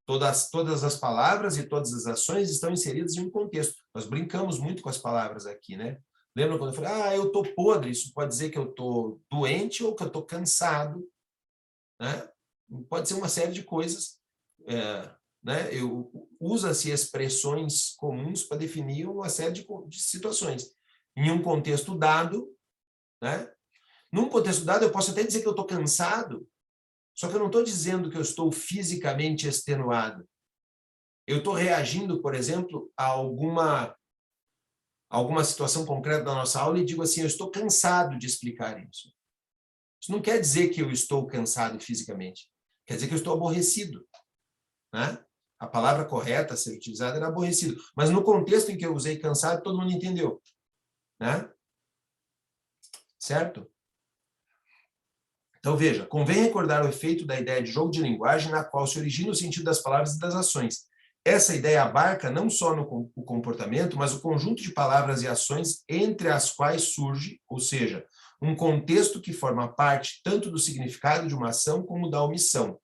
Todas as palavras e todas as ações estão inseridas em um contexto. Nós brincamos muito com as palavras aqui, né? Lembra quando eu falei, eu estou podre, isso pode dizer que eu estou doente ou que eu estou cansado, né? Pode ser uma série de coisas, né? Usa-se expressões comuns para definir uma série de situações. Em um contexto dado, né? Num contexto dado, eu posso até dizer que eu estou cansado, só que eu não estou dizendo que eu estou fisicamente extenuado. Eu estou reagindo, por exemplo, a alguma situação concreta da nossa aula e digo assim, eu estou cansado de explicar isso. Isso não quer dizer que eu estou cansado fisicamente. Quer dizer que eu estou aborrecido, né? A palavra correta a ser utilizada era aborrecido. Mas no contexto em que eu usei cansado, todo mundo entendeu, né? Certo? Então, veja, convém recordar o efeito da ideia de jogo de linguagem na qual se origina o sentido das palavras e das ações. Essa ideia abarca não só o comportamento, mas o conjunto de palavras e ações entre as quais surge, ou seja, um contexto que forma parte tanto do significado de uma ação como da omissão.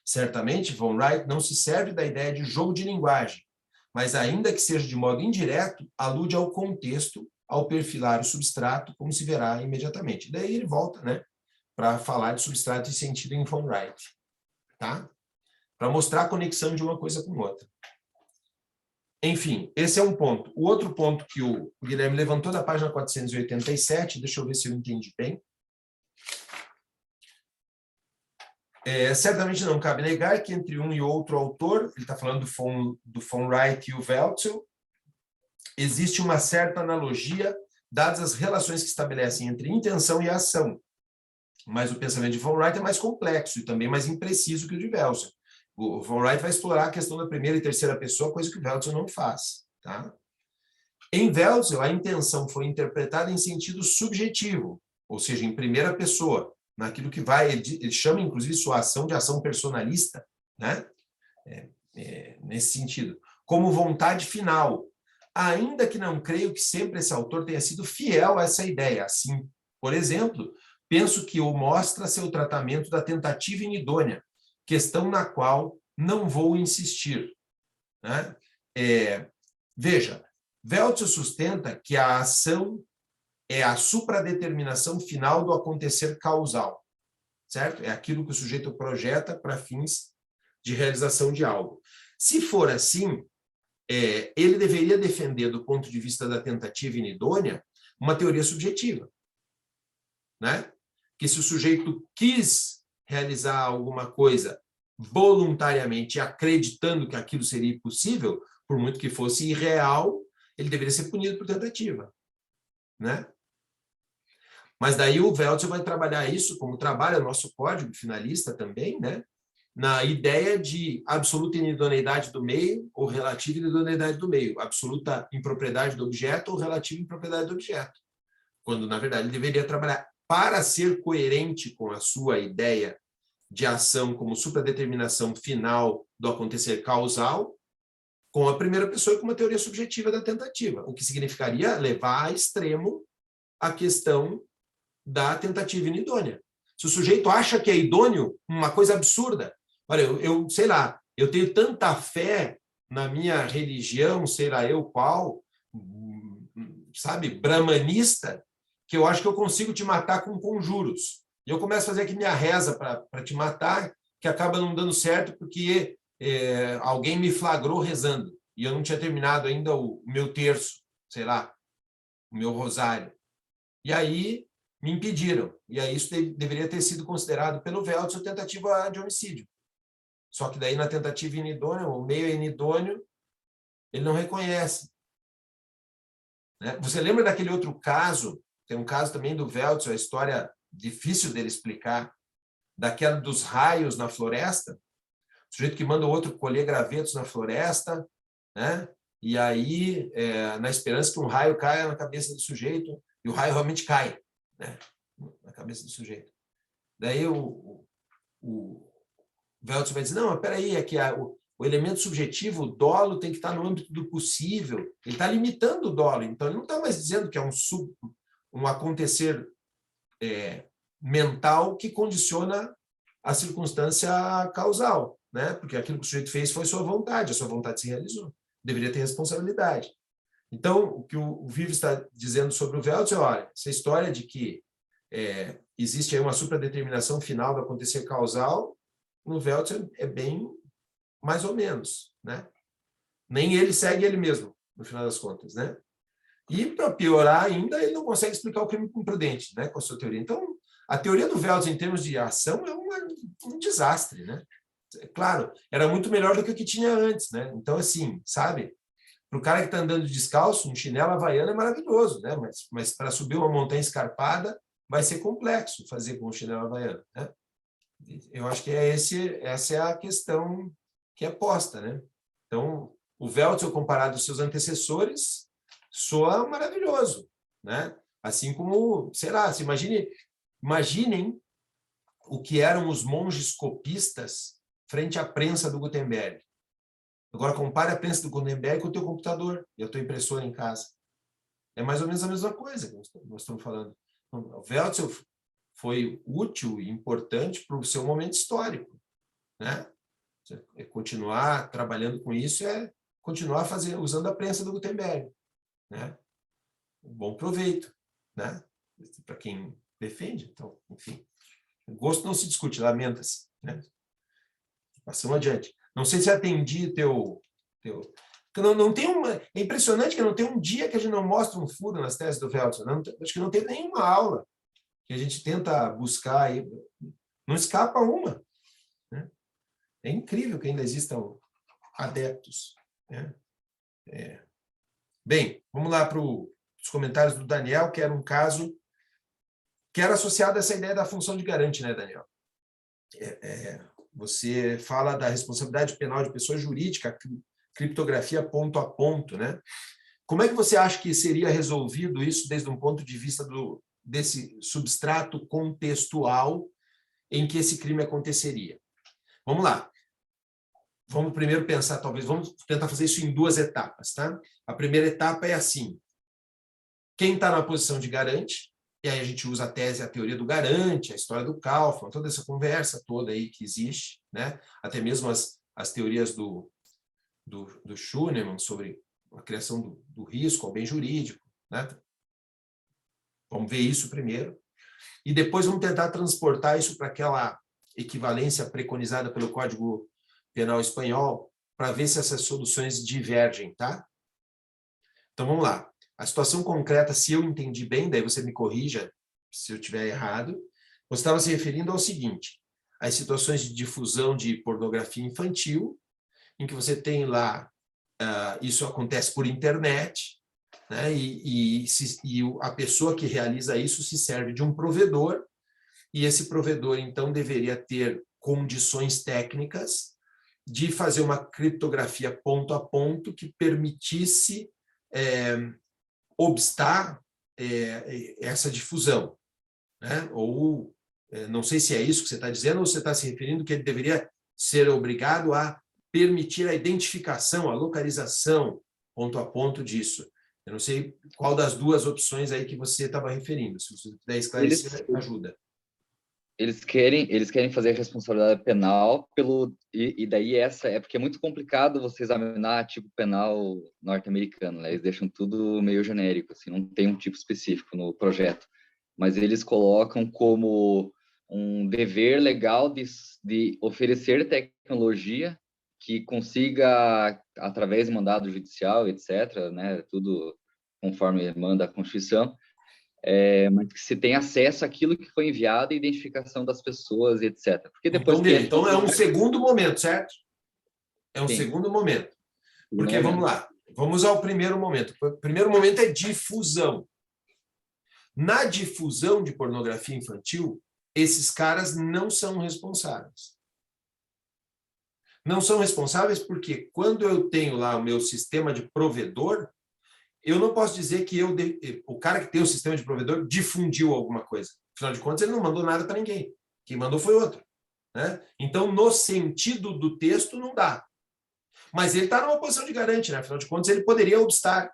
Certamente, von Wright não se serve da ideia de jogo de linguagem, mas ainda que seja de modo indireto, alude ao contexto, ao perfilar o substrato, como se verá imediatamente. Daí ele volta, né, para falar de substrato e sentido em von Wright, tá? Para mostrar a conexão de uma coisa com outra. Enfim, esse é um ponto. O outro ponto que o Guilherme levantou da página 487, deixa eu ver se eu entendi bem. Certamente não cabe negar que entre um e outro autor, ele está falando do von Wright e o Welzel, existe uma certa analogia, dadas as relações que estabelecem entre intenção e ação. Mas o pensamento de von Wright é mais complexo e também mais impreciso que o de Welzel. O von Wright vai explorar a questão da primeira e terceira pessoa, coisa que o Welzel não faz, tá? Em Welzel, a intenção foi interpretada em sentido subjetivo, ou seja, em primeira pessoa, naquilo que vai, ele chama inclusive sua ação de ação personalista, né? Nesse sentido, como vontade final, ainda que não creio que sempre esse autor tenha sido fiel a essa ideia. Assim, por exemplo, penso que o mostra seu tratamento da tentativa inidônea, questão na qual não vou insistir, né? Veja, Welzel sustenta que a ação é a supradeterminação final do acontecer causal, certo? É aquilo que o sujeito projeta para fins de realização de algo. Se for assim, ele deveria defender, do ponto de vista da tentativa inidônea, uma teoria subjetiva, né? Que se o sujeito quis realizar alguma coisa voluntariamente, acreditando que aquilo seria possível, por muito que fosse irreal, ele deveria ser punido por tentativa, né? Mas daí o Welzel vai trabalhar isso, como trabalha o nosso código finalista também, né? Na ideia de absoluta inidoneidade do meio ou relativa inidoneidade do meio, absoluta impropriedade do objeto ou relativa impropriedade do objeto. Quando, na verdade, ele deveria trabalhar para ser coerente com a sua ideia de ação como supradeterminação final do acontecer causal, com a primeira pessoa e com uma teoria subjetiva da tentativa, o que significaria levar a extremo a questão da tentativa inidônea. Se o sujeito acha que é idôneo, uma coisa absurda. Olha, eu sei lá, eu tenho tanta fé na minha religião, sei lá eu qual, sabe, brahmanista, que eu acho que eu consigo te matar com conjuros. E eu começo a fazer aqui minha reza para te matar, que acaba não dando certo porque alguém me flagrou rezando. E eu não tinha terminado ainda o meu terço, sei lá, o meu rosário. E aí me impediram. E aí isso deveria ter sido considerado pelo Welzel tentativa de homicídio. Só que daí na tentativa inidônea, o meio é inidôneo, ele não reconhece. Né? Você lembra daquele outro caso? Tem um caso também do Welzel, a história difícil dele explicar, daquela dos raios na floresta, o sujeito que manda o outro colher gravetos na floresta, né? E aí, na esperança que um raio caia na cabeça do sujeito, e o raio realmente cai, né? Na cabeça do sujeito. Daí o Welzel vai dizer, não, mas peraí, é que o elemento subjetivo, o dolo, tem que estar no âmbito do possível. Ele está limitando o dolo, então ele não está mais dizendo que é um acontecer mental que condiciona a circunstância causal, né? Porque aquilo que o sujeito fez foi sua vontade, a sua vontade se realizou. Deveria ter responsabilidade. Então, o que o Vives está dizendo sobre o Welzel, olha, essa história de que existe aí uma supradeterminação final do acontecer causal, no Welzel é bem mais ou menos, né? Nem ele segue ele mesmo, no final das contas, né? E, para piorar ainda, ele não consegue explicar o crime com imprudente, né, com a sua teoria. Então, a teoria do Welzel, em termos de ação, é um desastre, né? Claro, era muito melhor do que o que tinha antes, né? Então, assim, sabe? Para o cara que está andando descalço, um chinelo havaiano é maravilhoso, né? Mas para subir uma montanha escarpada, vai ser complexo fazer com o chinelo havaiano, né? Eu acho que essa é a questão que é posta, né? Então, o Welzel, comparado aos seus antecessores, soa maravilhoso, né? Assim como, sei lá, imaginem o que eram os monges copistas frente à prensa do Gutenberg. Agora, compare a prensa do Gutenberg com o teu computador e a tua impressora em casa. É mais ou menos a mesma coisa que nós estamos falando. O Welzel foi útil e importante para o seu momento histórico, né? Continuar trabalhando com isso é continuar usando a prensa do Gutenberg, né? Um bom proveito, né? Para quem defende. Então, enfim, o gosto não se discute, lamenta-se, né? Passamos adiante. Não sei se atendi teu... Não tem é impressionante que não tem um dia que a gente não mostra um furo nas teses do Welzel. Acho que não tem nenhuma aula que a gente tenta buscar aí. Não escapa uma, né? É incrível que ainda existam adeptos, né? Bem, vamos lá para os comentários do Daniel, que era um caso que era associado a essa ideia da função de garante, né, Daniel? Você fala da responsabilidade penal de pessoa jurídica, criptografia ponto a ponto, né? Como é que você acha que seria resolvido isso desde um ponto de vista desse substrato contextual em que esse crime aconteceria? Vamos lá. Vamos primeiro pensar, vamos tentar fazer isso em duas etapas, tá? A primeira etapa é assim: quem está na posição de garante, e aí a gente usa a tese, a teoria do garante, a história do Kaufmann, toda essa conversa toda aí que existe, né? Até mesmo as teorias do Schunemann sobre a criação do risco ao bem jurídico, né? Vamos ver isso primeiro. E depois vamos tentar transportar isso para aquela equivalência preconizada pelo Código Penal Espanhol, para ver se essas soluções divergem, tá? Então, vamos lá. A situação concreta, se eu entendi bem, daí você me corrija se eu estiver errado, você estava se referindo ao seguinte: as situações de difusão de pornografia infantil, em que você tem lá, isso acontece por internet, né? E a pessoa que realiza isso se serve de um provedor, e esse provedor, então, deveria ter condições técnicas de fazer uma criptografia ponto a ponto que permitisse obstar essa difusão, né? Ou, não sei se é isso que você está dizendo, ou você está se referindo que ele deveria ser obrigado a permitir a identificação, a localização ponto a ponto disso. Eu não sei qual das duas opções aí que você estava referindo. Se você puder esclarecer, ajuda.
Eles querem fazer responsabilidade penal e daí essa é porque é muito complicado você examinar tipo penal norte-americano, né? Eles deixam tudo meio genérico, assim, não tem um tipo específico no projeto, mas eles colocam como um dever legal de oferecer tecnologia que consiga, através de mandado judicial, etc., né? Tudo conforme manda a Constituição, mas que se tem acesso àquilo que foi enviado e identificação das pessoas, etc. Porque depois
então é um segundo momento, certo? É um
Sim.
segundo momento. Porque, vamos lá, vamos ao primeiro momento. O primeiro momento é difusão. Na difusão de pornografia infantil, esses caras não são responsáveis. Não são responsáveis porque quando eu tenho lá o meu sistema de provedor, eu não posso dizer que o cara que tem o sistema de provedor difundiu alguma coisa. Afinal de contas, ele não mandou nada para ninguém. Quem mandou foi outro, né? Então, no sentido do texto, não dá. Mas ele está numa posição de garante, né? Afinal de contas, ele poderia obstar,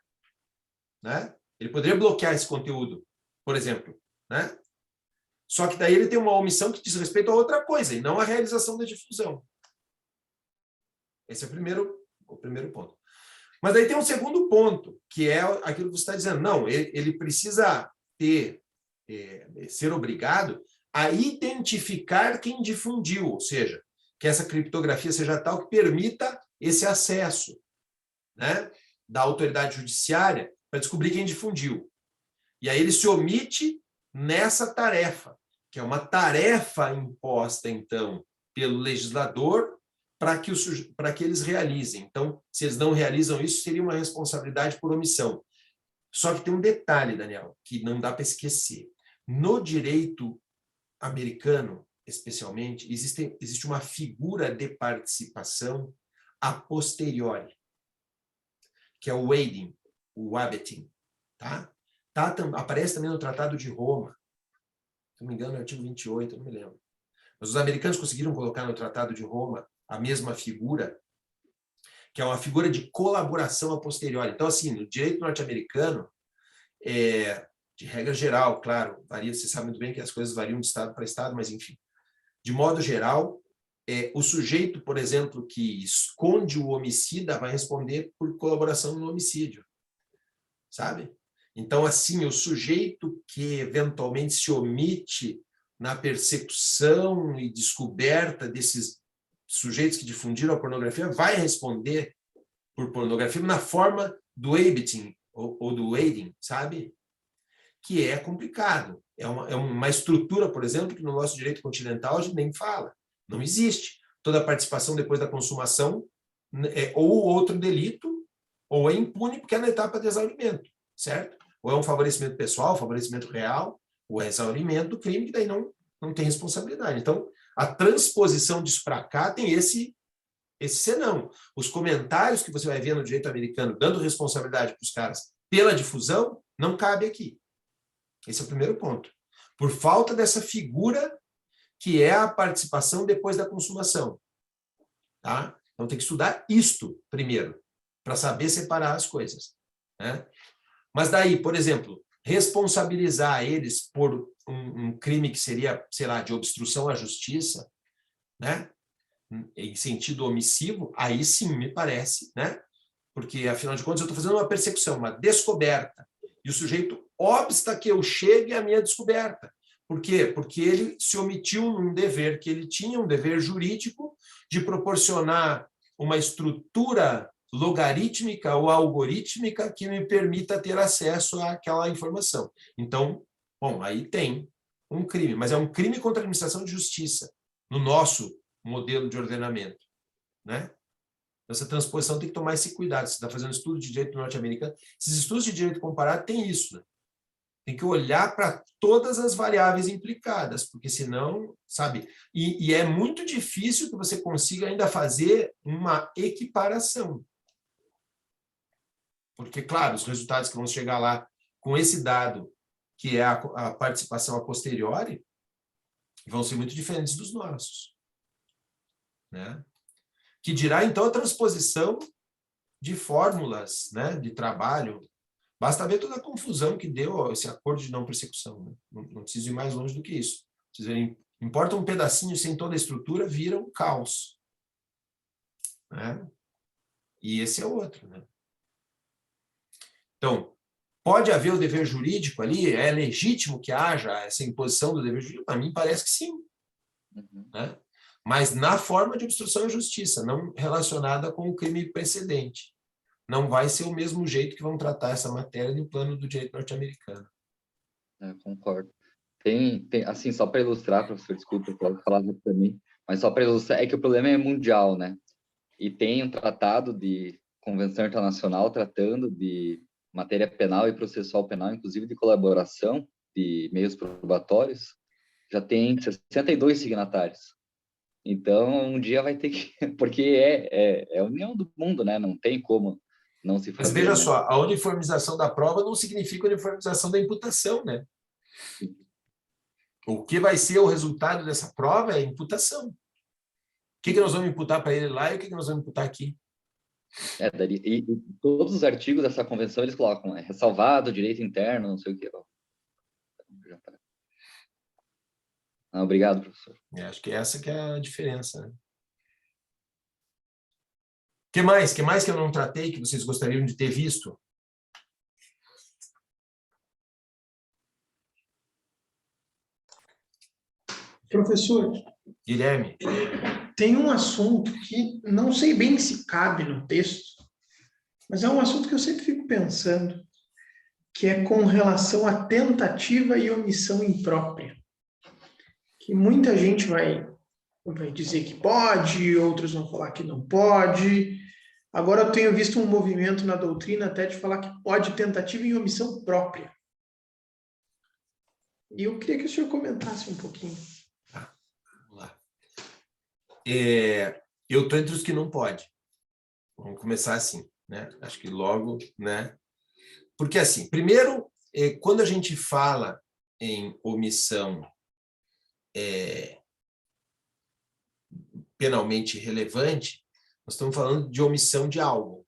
né? Ele poderia bloquear esse conteúdo, por exemplo, né? Só que daí ele tem uma omissão que diz respeito a outra coisa, e não a realização da difusão. Esse é o primeiro ponto. Mas aí tem um segundo ponto, que é aquilo que você está dizendo. Não, ele precisa ser obrigado a identificar quem difundiu, ou seja, que essa criptografia seja tal que permita esse acesso, né, da autoridade judiciária para descobrir quem difundiu. E aí ele se omite nessa tarefa, que é uma tarefa imposta, então, pelo legislador para que eles realizem. Então, se eles não realizam isso, seria uma responsabilidade por omissão. Só que tem um detalhe, Daniel, que não dá para esquecer. No direito americano, especialmente, existe uma figura de participação a posteriori, que é o wading, o abetting, tá? Aparece também no Tratado de Roma, se não me engano, no artigo 28, eu não me lembro. Mas os americanos conseguiram colocar no Tratado de Roma a mesma figura, que é uma figura de colaboração a posteriori. Então, assim, no direito norte-americano, de regra geral, claro, varia, você sabe muito bem que as coisas variam de estado para estado, mas, enfim, de modo geral, o sujeito, por exemplo, que esconde o homicida vai responder por colaboração no homicídio, sabe? Então, assim, o sujeito que eventualmente se omite na persecução e descoberta desses sujeitos que difundiram a pornografia vai responder por pornografia na forma do abetting ou do wading, sabe? Que é complicado. É uma estrutura, por exemplo, que no nosso direito continental a gente nem fala. Não existe. Toda a participação depois da consumação é ou outro delito, ou é impune porque é na etapa de exaurimento, certo? Ou é um favorecimento pessoal, favorecimento real, ou é exaurimento do crime, que daí não tem responsabilidade. Então, a transposição disso para cá tem esse senão. Os comentários que você vai ver no direito americano dando responsabilidade para os caras pela difusão, não cabe aqui. Esse é o primeiro ponto. Por falta dessa figura que é a participação depois da consumação. Tá? Então tem que estudar isto primeiro, para saber separar as coisas, né? Mas daí, por exemplo, responsabilizar eles por um crime que seria, sei lá, de obstrução à justiça, né? Em sentido omissivo, aí sim me parece, né? Porque, afinal de contas, eu estou fazendo uma persecução, uma descoberta, e o sujeito obsta que eu chegue à minha descoberta. Por quê? Porque ele se omitiu num dever que ele tinha, um dever jurídico, de proporcionar uma estrutura logarítmica ou algorítmica que me permita ter acesso àquela informação. Então, bom, aí tem um crime, mas é um crime contra a administração de justiça. no nosso modelo de ordenamento, né? Essa transposição tem que tomar esse cuidado. Você está fazendo estudo de direito norte-americano, esses estudos de direito comparado têm isso, né? Tem que olhar para todas as variáveis implicadas, porque senão, sabe? E é muito difícil que você consiga ainda fazer uma equiparação. Porque, claro, os resultados que vão chegar lá com esse dado, que é a participação a posteriori, vão ser muito diferentes dos nossos, né? Que dirá, então, a transposição de fórmulas, né, de trabalho. Basta ver toda a confusão que deu esse acordo de não persecução, né? Não preciso ir mais longe do que isso. Vocês verem, importa um pedacinho sem toda a estrutura, vira um caos, né? E esse é outro, né? Então, pode haver o dever jurídico ali? É legítimo que haja essa imposição do dever jurídico? Para mim, parece que sim. Né? Mas na forma de obstrução à justiça, não relacionada com o crime precedente. Não vai ser o mesmo jeito que vão tratar essa matéria no plano do direito norte-americano.
Concordo. Assim, só para ilustrar, professor, desculpa, eu quero falar também, mas só para ilustrar, é que o problema é mundial, né? E tem um tratado de convenção internacional tratando de matéria penal e processual penal, inclusive de colaboração de meios probatórios, já tem 62 signatários. Então, um dia vai ter que... Porque é a união do mundo, né? Não tem como não se fazer.
Mas veja
né?
só, a uniformização da prova não significa uniformização da imputação, né? O que vai ser o resultado dessa prova é a imputação. O que nós vamos imputar para ele lá e o que nós vamos imputar aqui?
E todos os artigos dessa convenção, eles colocam, ressalvado, direito interno, não sei o quê. Obrigado, professor.
Acho que essa que é a diferença, né? Que mais que eu não tratei, que vocês gostariam de ter visto?
Professor,
Guilherme.
tem um assunto que não sei bem se cabe no texto, mas é um assunto que eu sempre fico pensando, que é com relação à tentativa e omissão imprópria. Que muita gente vai dizer que pode, outros vão falar que não pode. Agora eu tenho visto um movimento na doutrina até de falar que pode tentativa e omissão própria. E eu queria que o senhor comentasse um pouquinho.
Vamos lá. Eu estou entre os que não pode. Vamos começar assim, né? Acho que logo, né? Porque assim, primeiro, quando a gente fala em omissão penalmente relevante, nós estamos falando de omissão de algo.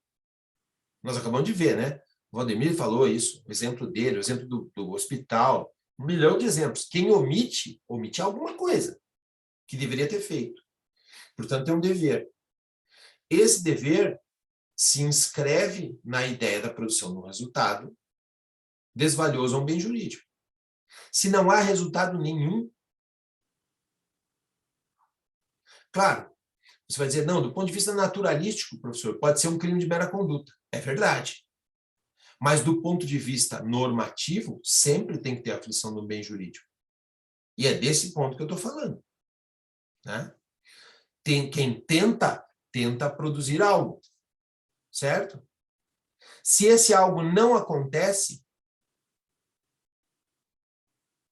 Nós acabamos de ver, né? O Valdemir falou isso, o exemplo dele, o exemplo do hospital, 1 milhão de exemplos. Quem omite alguma coisa que deveria ter feito. Portanto, é um dever. Esse dever se inscreve na ideia da produção de um resultado desvalioso a um bem jurídico. Se não há resultado nenhum, claro, você vai dizer, não, do ponto de vista naturalístico, professor, pode ser um crime de mera conduta. É verdade. Mas do ponto de vista normativo, sempre tem que ter a aflição do bem jurídico. E é desse ponto que eu estou falando. Né? Quem tenta produzir algo. Certo? Se esse algo não acontece,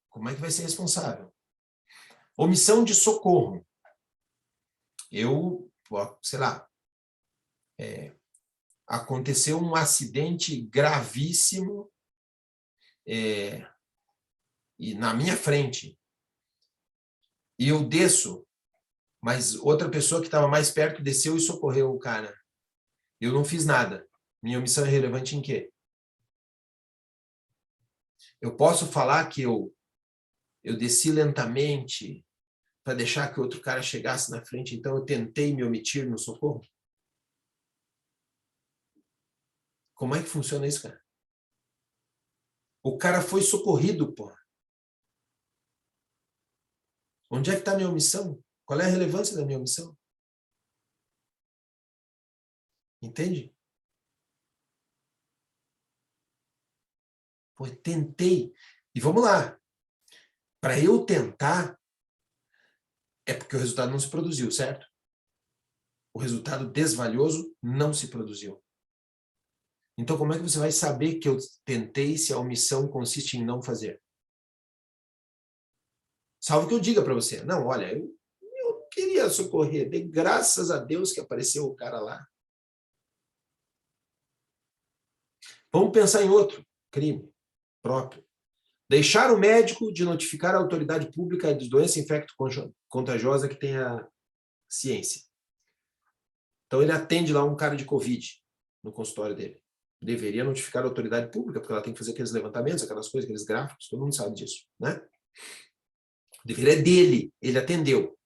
como é que vai ser responsável? Omissão de socorro. Sei lá, aconteceu um acidente gravíssimo e na minha frente. E eu desço, mas outra pessoa que estava mais perto desceu e socorreu o cara. Eu não fiz nada. Minha omissão é relevante em quê? Eu posso falar que eu desci lentamente para deixar que outro cara chegasse na frente, então eu tentei me omitir no socorro? Como é que funciona isso, cara? O cara foi socorrido, porra. Onde é que está a minha omissão? Qual é a relevância da minha omissão? Entende? Pô, tentei. E vamos lá. Para eu tentar, é porque o resultado não se produziu, certo? O resultado desvalioso não se produziu. Então, como é que você vai saber que eu tentei se a omissão consiste em não fazer? Salvo que eu diga para você, não, olha, eu queria socorrer, dei graças a Deus que apareceu o cara lá. Vamos pensar em outro crime próprio. Deixar o médico de notificar a autoridade pública de doença infecto-contagiosa que tenha ciência. Então, ele atende lá um cara de Covid no consultório dele. Deveria notificar a autoridade pública, porque ela tem que fazer aqueles levantamentos, aquelas coisas, aqueles gráficos, todo mundo sabe disso, né? O dever é dele, ele atendeu,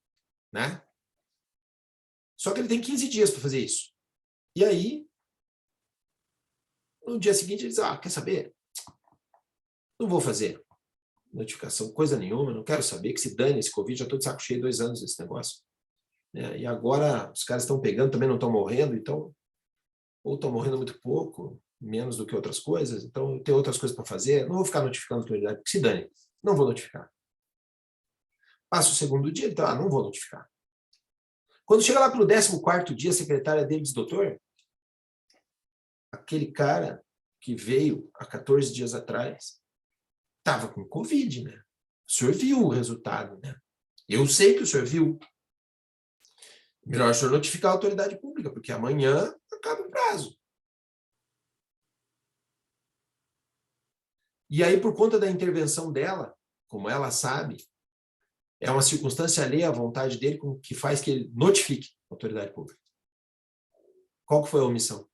né? Só que ele tem 15 dias para fazer isso. E aí, no dia seguinte, ele diz, quer saber? Não vou fazer notificação, coisa nenhuma, não quero saber, que se dane esse Covid, já estou de saco cheio 2 anos desse negócio. E agora os caras estão pegando, também não estão morrendo, então, ou estão morrendo muito pouco, menos do que outras coisas, então tem outras coisas para fazer, não vou ficar notificando a autoridade, que se dane, não vou notificar. Passa o segundo dia, então, não vou notificar. Quando chega lá pelo 14º dia, a secretária dele diz, doutor, aquele cara que veio há 14 dias atrás estava com Covid, né? O senhor viu o resultado, né? Eu sei que o senhor viu. Melhor o senhor notificar a autoridade pública, porque amanhã acaba o prazo. E aí, por conta da intervenção dela, como ela sabe, é uma circunstância alheia à vontade dele que faz que ele notifique a autoridade pública. Qual que foi a omissão?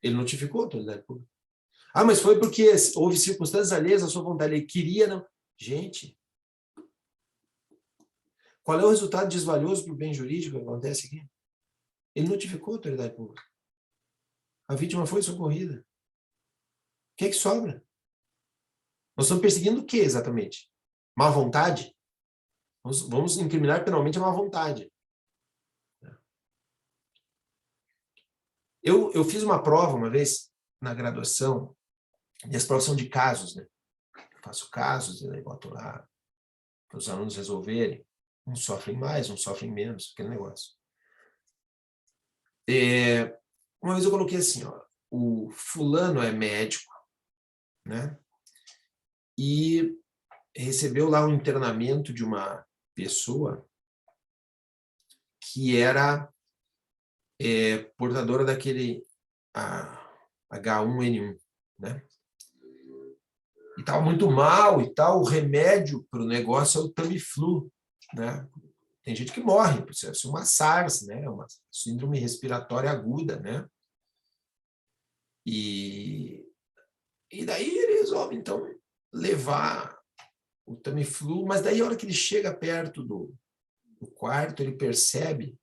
Ele notificou a autoridade pública. Mas foi porque houve circunstâncias alheias à sua vontade. Ele queria, não. Gente, qual é o resultado desvalioso para o bem jurídico que acontece aqui? Ele notificou a autoridade pública. A vítima foi socorrida. O que é que sobra? Nós estamos perseguindo o que exatamente? Má vontade? Vamos incriminar penalmente a má vontade. Eu fiz uma prova uma vez na graduação, e as provas são de casos, né? Eu faço casos, e aí boto lá para os alunos resolverem. Uns sofrem mais, uns sofrem menos, aquele negócio. Uma vez eu coloquei assim, o fulano é médico, né? E recebeu lá um internamento de uma pessoa que era portadora daquele H1N1, né? E estava muito mal e tal, o remédio para o negócio é o Tamiflu, né? Tem gente que morre, por ser uma SARS, né? Uma síndrome respiratória aguda, né? E daí ele resolve, então, levar o Tamiflu, mas daí a hora que ele chega perto do quarto, ele percebe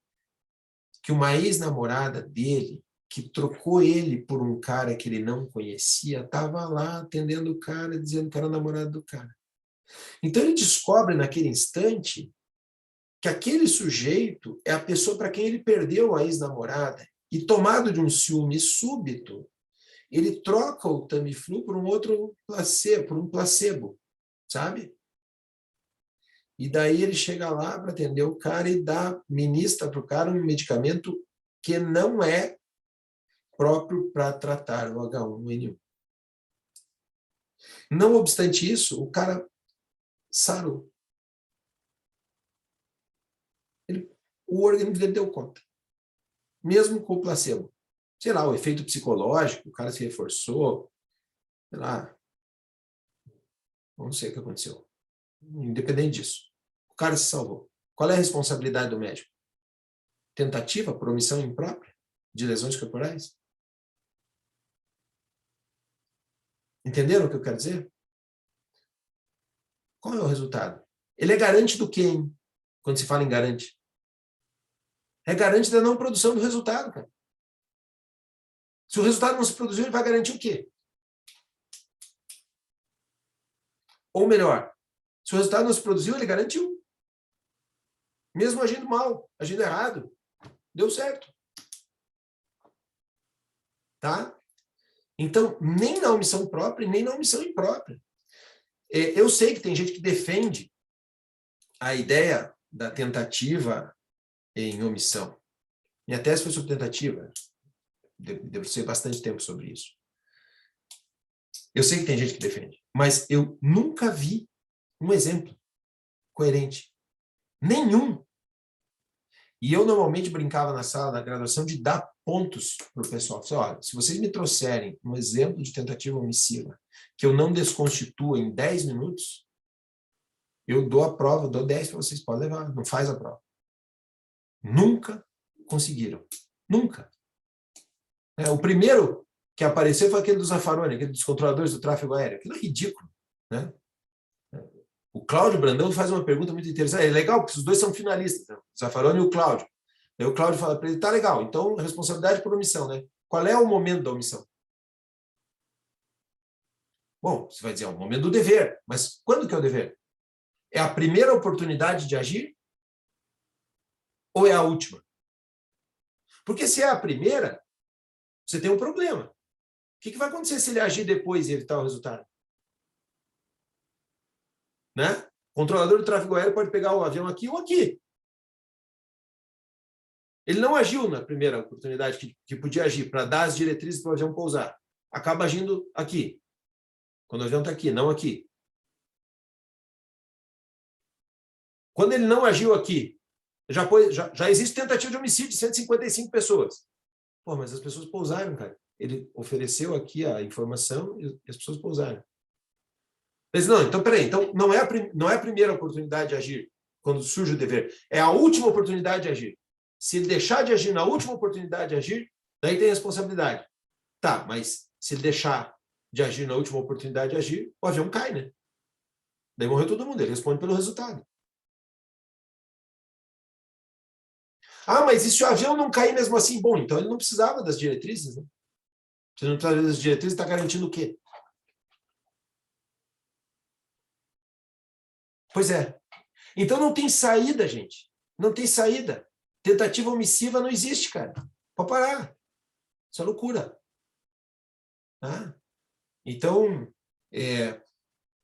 que uma ex-namorada dele, que trocou ele por um cara que ele não conhecia, estava lá atendendo o cara, dizendo que era namorado do cara. Então ele descobre naquele instante que aquele sujeito é a pessoa para quem ele perdeu a ex-namorada. E tomado de um ciúme súbito, ele troca o Tamiflu por um outro placebo, sabe? E daí ele chega lá para atender o cara e ministra para o cara um medicamento que não é próprio para tratar o H1N1. Não obstante isso, o cara sarou. O organismo dele deu conta. Mesmo com o placebo. Sei lá, o efeito psicológico, o cara se reforçou, sei lá. Não sei o que aconteceu. Independente disso. O cara se salvou. Qual é a responsabilidade do médico? Tentativa por omissão imprópria de lesões corporais? Entenderam o que eu quero dizer? Qual é o resultado? Ele é garante do quê, hein? Quando se fala em garante? É garante da não produção do resultado, cara. Se o resultado não se produziu, ele vai garantir o quê? Ou melhor, se o resultado não se produziu, ele garantiu. Mesmo agindo mal, agindo errado. Deu certo. Tá? Então, nem na omissão própria, nem na omissão imprópria. Eu sei que tem gente que defende a ideia da tentativa em omissão. Minha tese foi sobre tentativa. Debrucei bastante tempo sobre isso. Eu sei que tem gente que defende, mas eu nunca vi um exemplo coerente. Nenhum. E eu normalmente brincava na sala da graduação de dar pontos para o pessoal. Olha, se vocês me trouxerem um exemplo de tentativa omissiva que eu não desconstitua em 10 minutos, eu dou a prova, dou 10 para vocês, podem levar, não faz a prova. Nunca conseguiram. Nunca. O primeiro que apareceu foi aquele do Zaffaroni, aquele dos controladores do tráfego aéreo. Aquilo é ridículo, né? O Cláudio Brandão faz uma pergunta muito interessante. É legal, porque os dois são finalistas, né? O Zaffaroni e o Cláudio. Aí o Cláudio fala para ele, tá legal, então responsabilidade por omissão, né? Qual é o momento da omissão? Bom, você vai dizer, é o momento do dever, mas quando que é o dever? É a primeira oportunidade de agir? Ou é a última? Porque se é a primeira, você tem um problema. O que vai acontecer se ele agir depois e evitar o resultado? Né? O controlador do tráfego aéreo pode pegar o avião aqui ou aqui. Ele não agiu na primeira oportunidade que podia agir para dar as diretrizes para o avião pousar. Acaba agindo aqui. Quando o avião está aqui, não aqui. Quando ele não agiu aqui, já existe tentativa de homicídio de 155 pessoas. Pô, mas as pessoas pousaram, cara. Ele ofereceu aqui a informação e as pessoas pousaram. Mas não, então peraí, então não é a primeira oportunidade de agir quando surge o dever, é a última oportunidade de agir. Se ele deixar de agir na última oportunidade de agir, daí tem responsabilidade. Tá, mas se ele deixar de agir na última oportunidade de agir, o avião cai, né? Daí morreu todo mundo, ele responde pelo resultado. Ah, mas e se o avião não cair mesmo assim? Bom, então ele não precisava das diretrizes, né? Se ele não precisava das diretrizes, está garantindo o quê? Pois é. Então não tem saída, gente. Não tem saída. Tentativa omissiva não existe, cara. Pode parar. Isso é loucura. Tá? Então,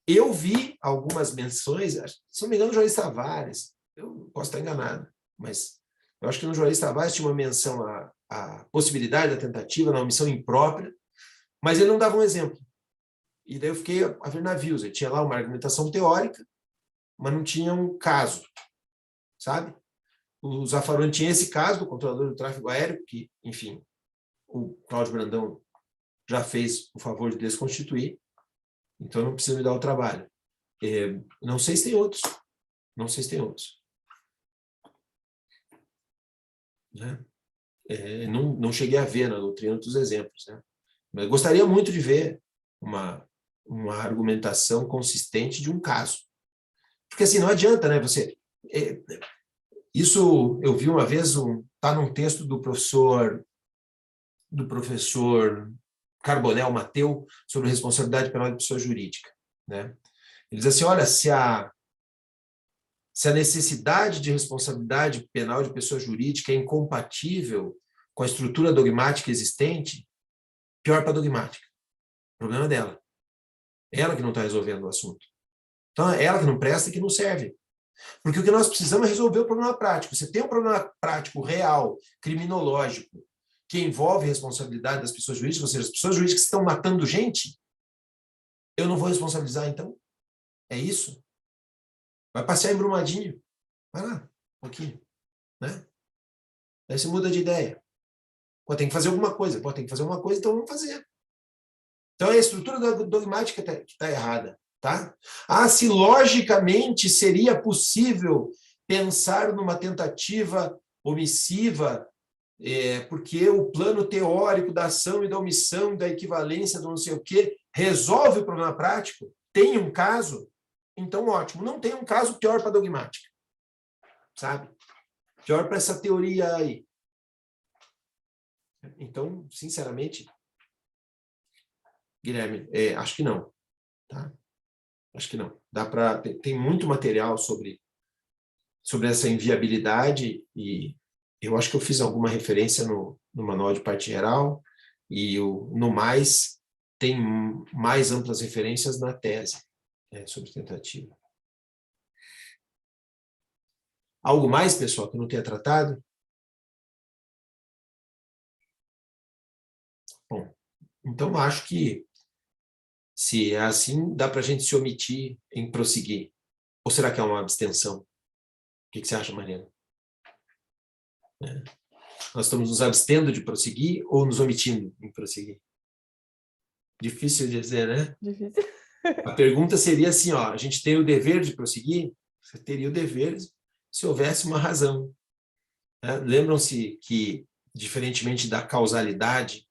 eu vi algumas menções, se não me engano, o Juarez Tavares, eu posso estar enganado, mas eu acho que no Juarez Tavares tinha uma menção à possibilidade da tentativa na omissão imprópria, mas ele não dava um exemplo. E daí eu fiquei a ver navios. Ele tinha lá uma argumentação teórica, mas não tinha um caso, sabe? O Zaffaroni tinha esse caso do controlador do tráfego aéreo, que, enfim, o Cláudio Brandão já fez o favor de desconstituir, então não precisa me dar o trabalho. Não sei se tem outros. Não sei se tem outros. Né? Não cheguei a ver na doutrina outros exemplos. Né? Mas gostaria muito de ver uma argumentação consistente de um caso. Porque assim, não adianta, né? Isso eu vi uma vez, está num texto do professor Carbonel Mateu sobre responsabilidade penal de pessoa jurídica. Né? Ele diz assim, olha, se a necessidade de responsabilidade penal de pessoa jurídica é incompatível com a estrutura dogmática existente, pior para a dogmática. O problema é dela. É ela que não está resolvendo o assunto. Então, é ela que não presta e que não serve. Porque o que nós precisamos é resolver o problema prático. Você tem um problema prático real, criminológico, que envolve responsabilidade das pessoas jurídicas, ou seja, as pessoas jurídicas que estão matando gente, eu não vou responsabilizar, então? É isso? Vai passear em Brumadinho. Vai lá, um pouquinho. Né? Aí você muda de ideia. Pô, tem que fazer alguma coisa. Pô, tem que fazer alguma coisa, então vamos fazer. Então é a estrutura dogmática que está errada. Tá? Se logicamente seria possível pensar numa tentativa omissiva, porque o plano teórico da ação e da omissão, da equivalência do não sei o quê, resolve o problema prático, tem um caso, então ótimo. Não tem um caso, pior para a dogmática. Sabe? Pior para essa teoria aí. Então, sinceramente, Guilherme, acho que não. Tá? Acho que não. Tem muito material sobre essa inviabilidade e eu acho que eu fiz alguma referência no manual de parte geral e no mais tem mais amplas referências na tese. Sobre tentativa. Algo mais, pessoal, que eu não tenha tratado? Bom, então acho que se é assim, dá para a gente se omitir em prosseguir. Ou será que é uma abstenção? O que você acha, Mariana? Nós estamos nos abstendo de prosseguir ou nos omitindo em prosseguir? Difícil de dizer, né?
Difícil.
A pergunta seria assim, ó, a gente tem o dever de prosseguir? Você teria o dever se houvesse uma razão. Né? Lembram-se que, diferentemente da causalidade,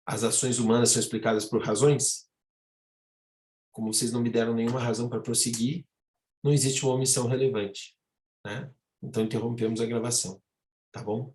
as ações humanas são explicadas por razões? Como vocês não me deram nenhuma razão para prosseguir, não existe uma omissão relevante. Né? Então, interrompemos a gravação. Tá bom?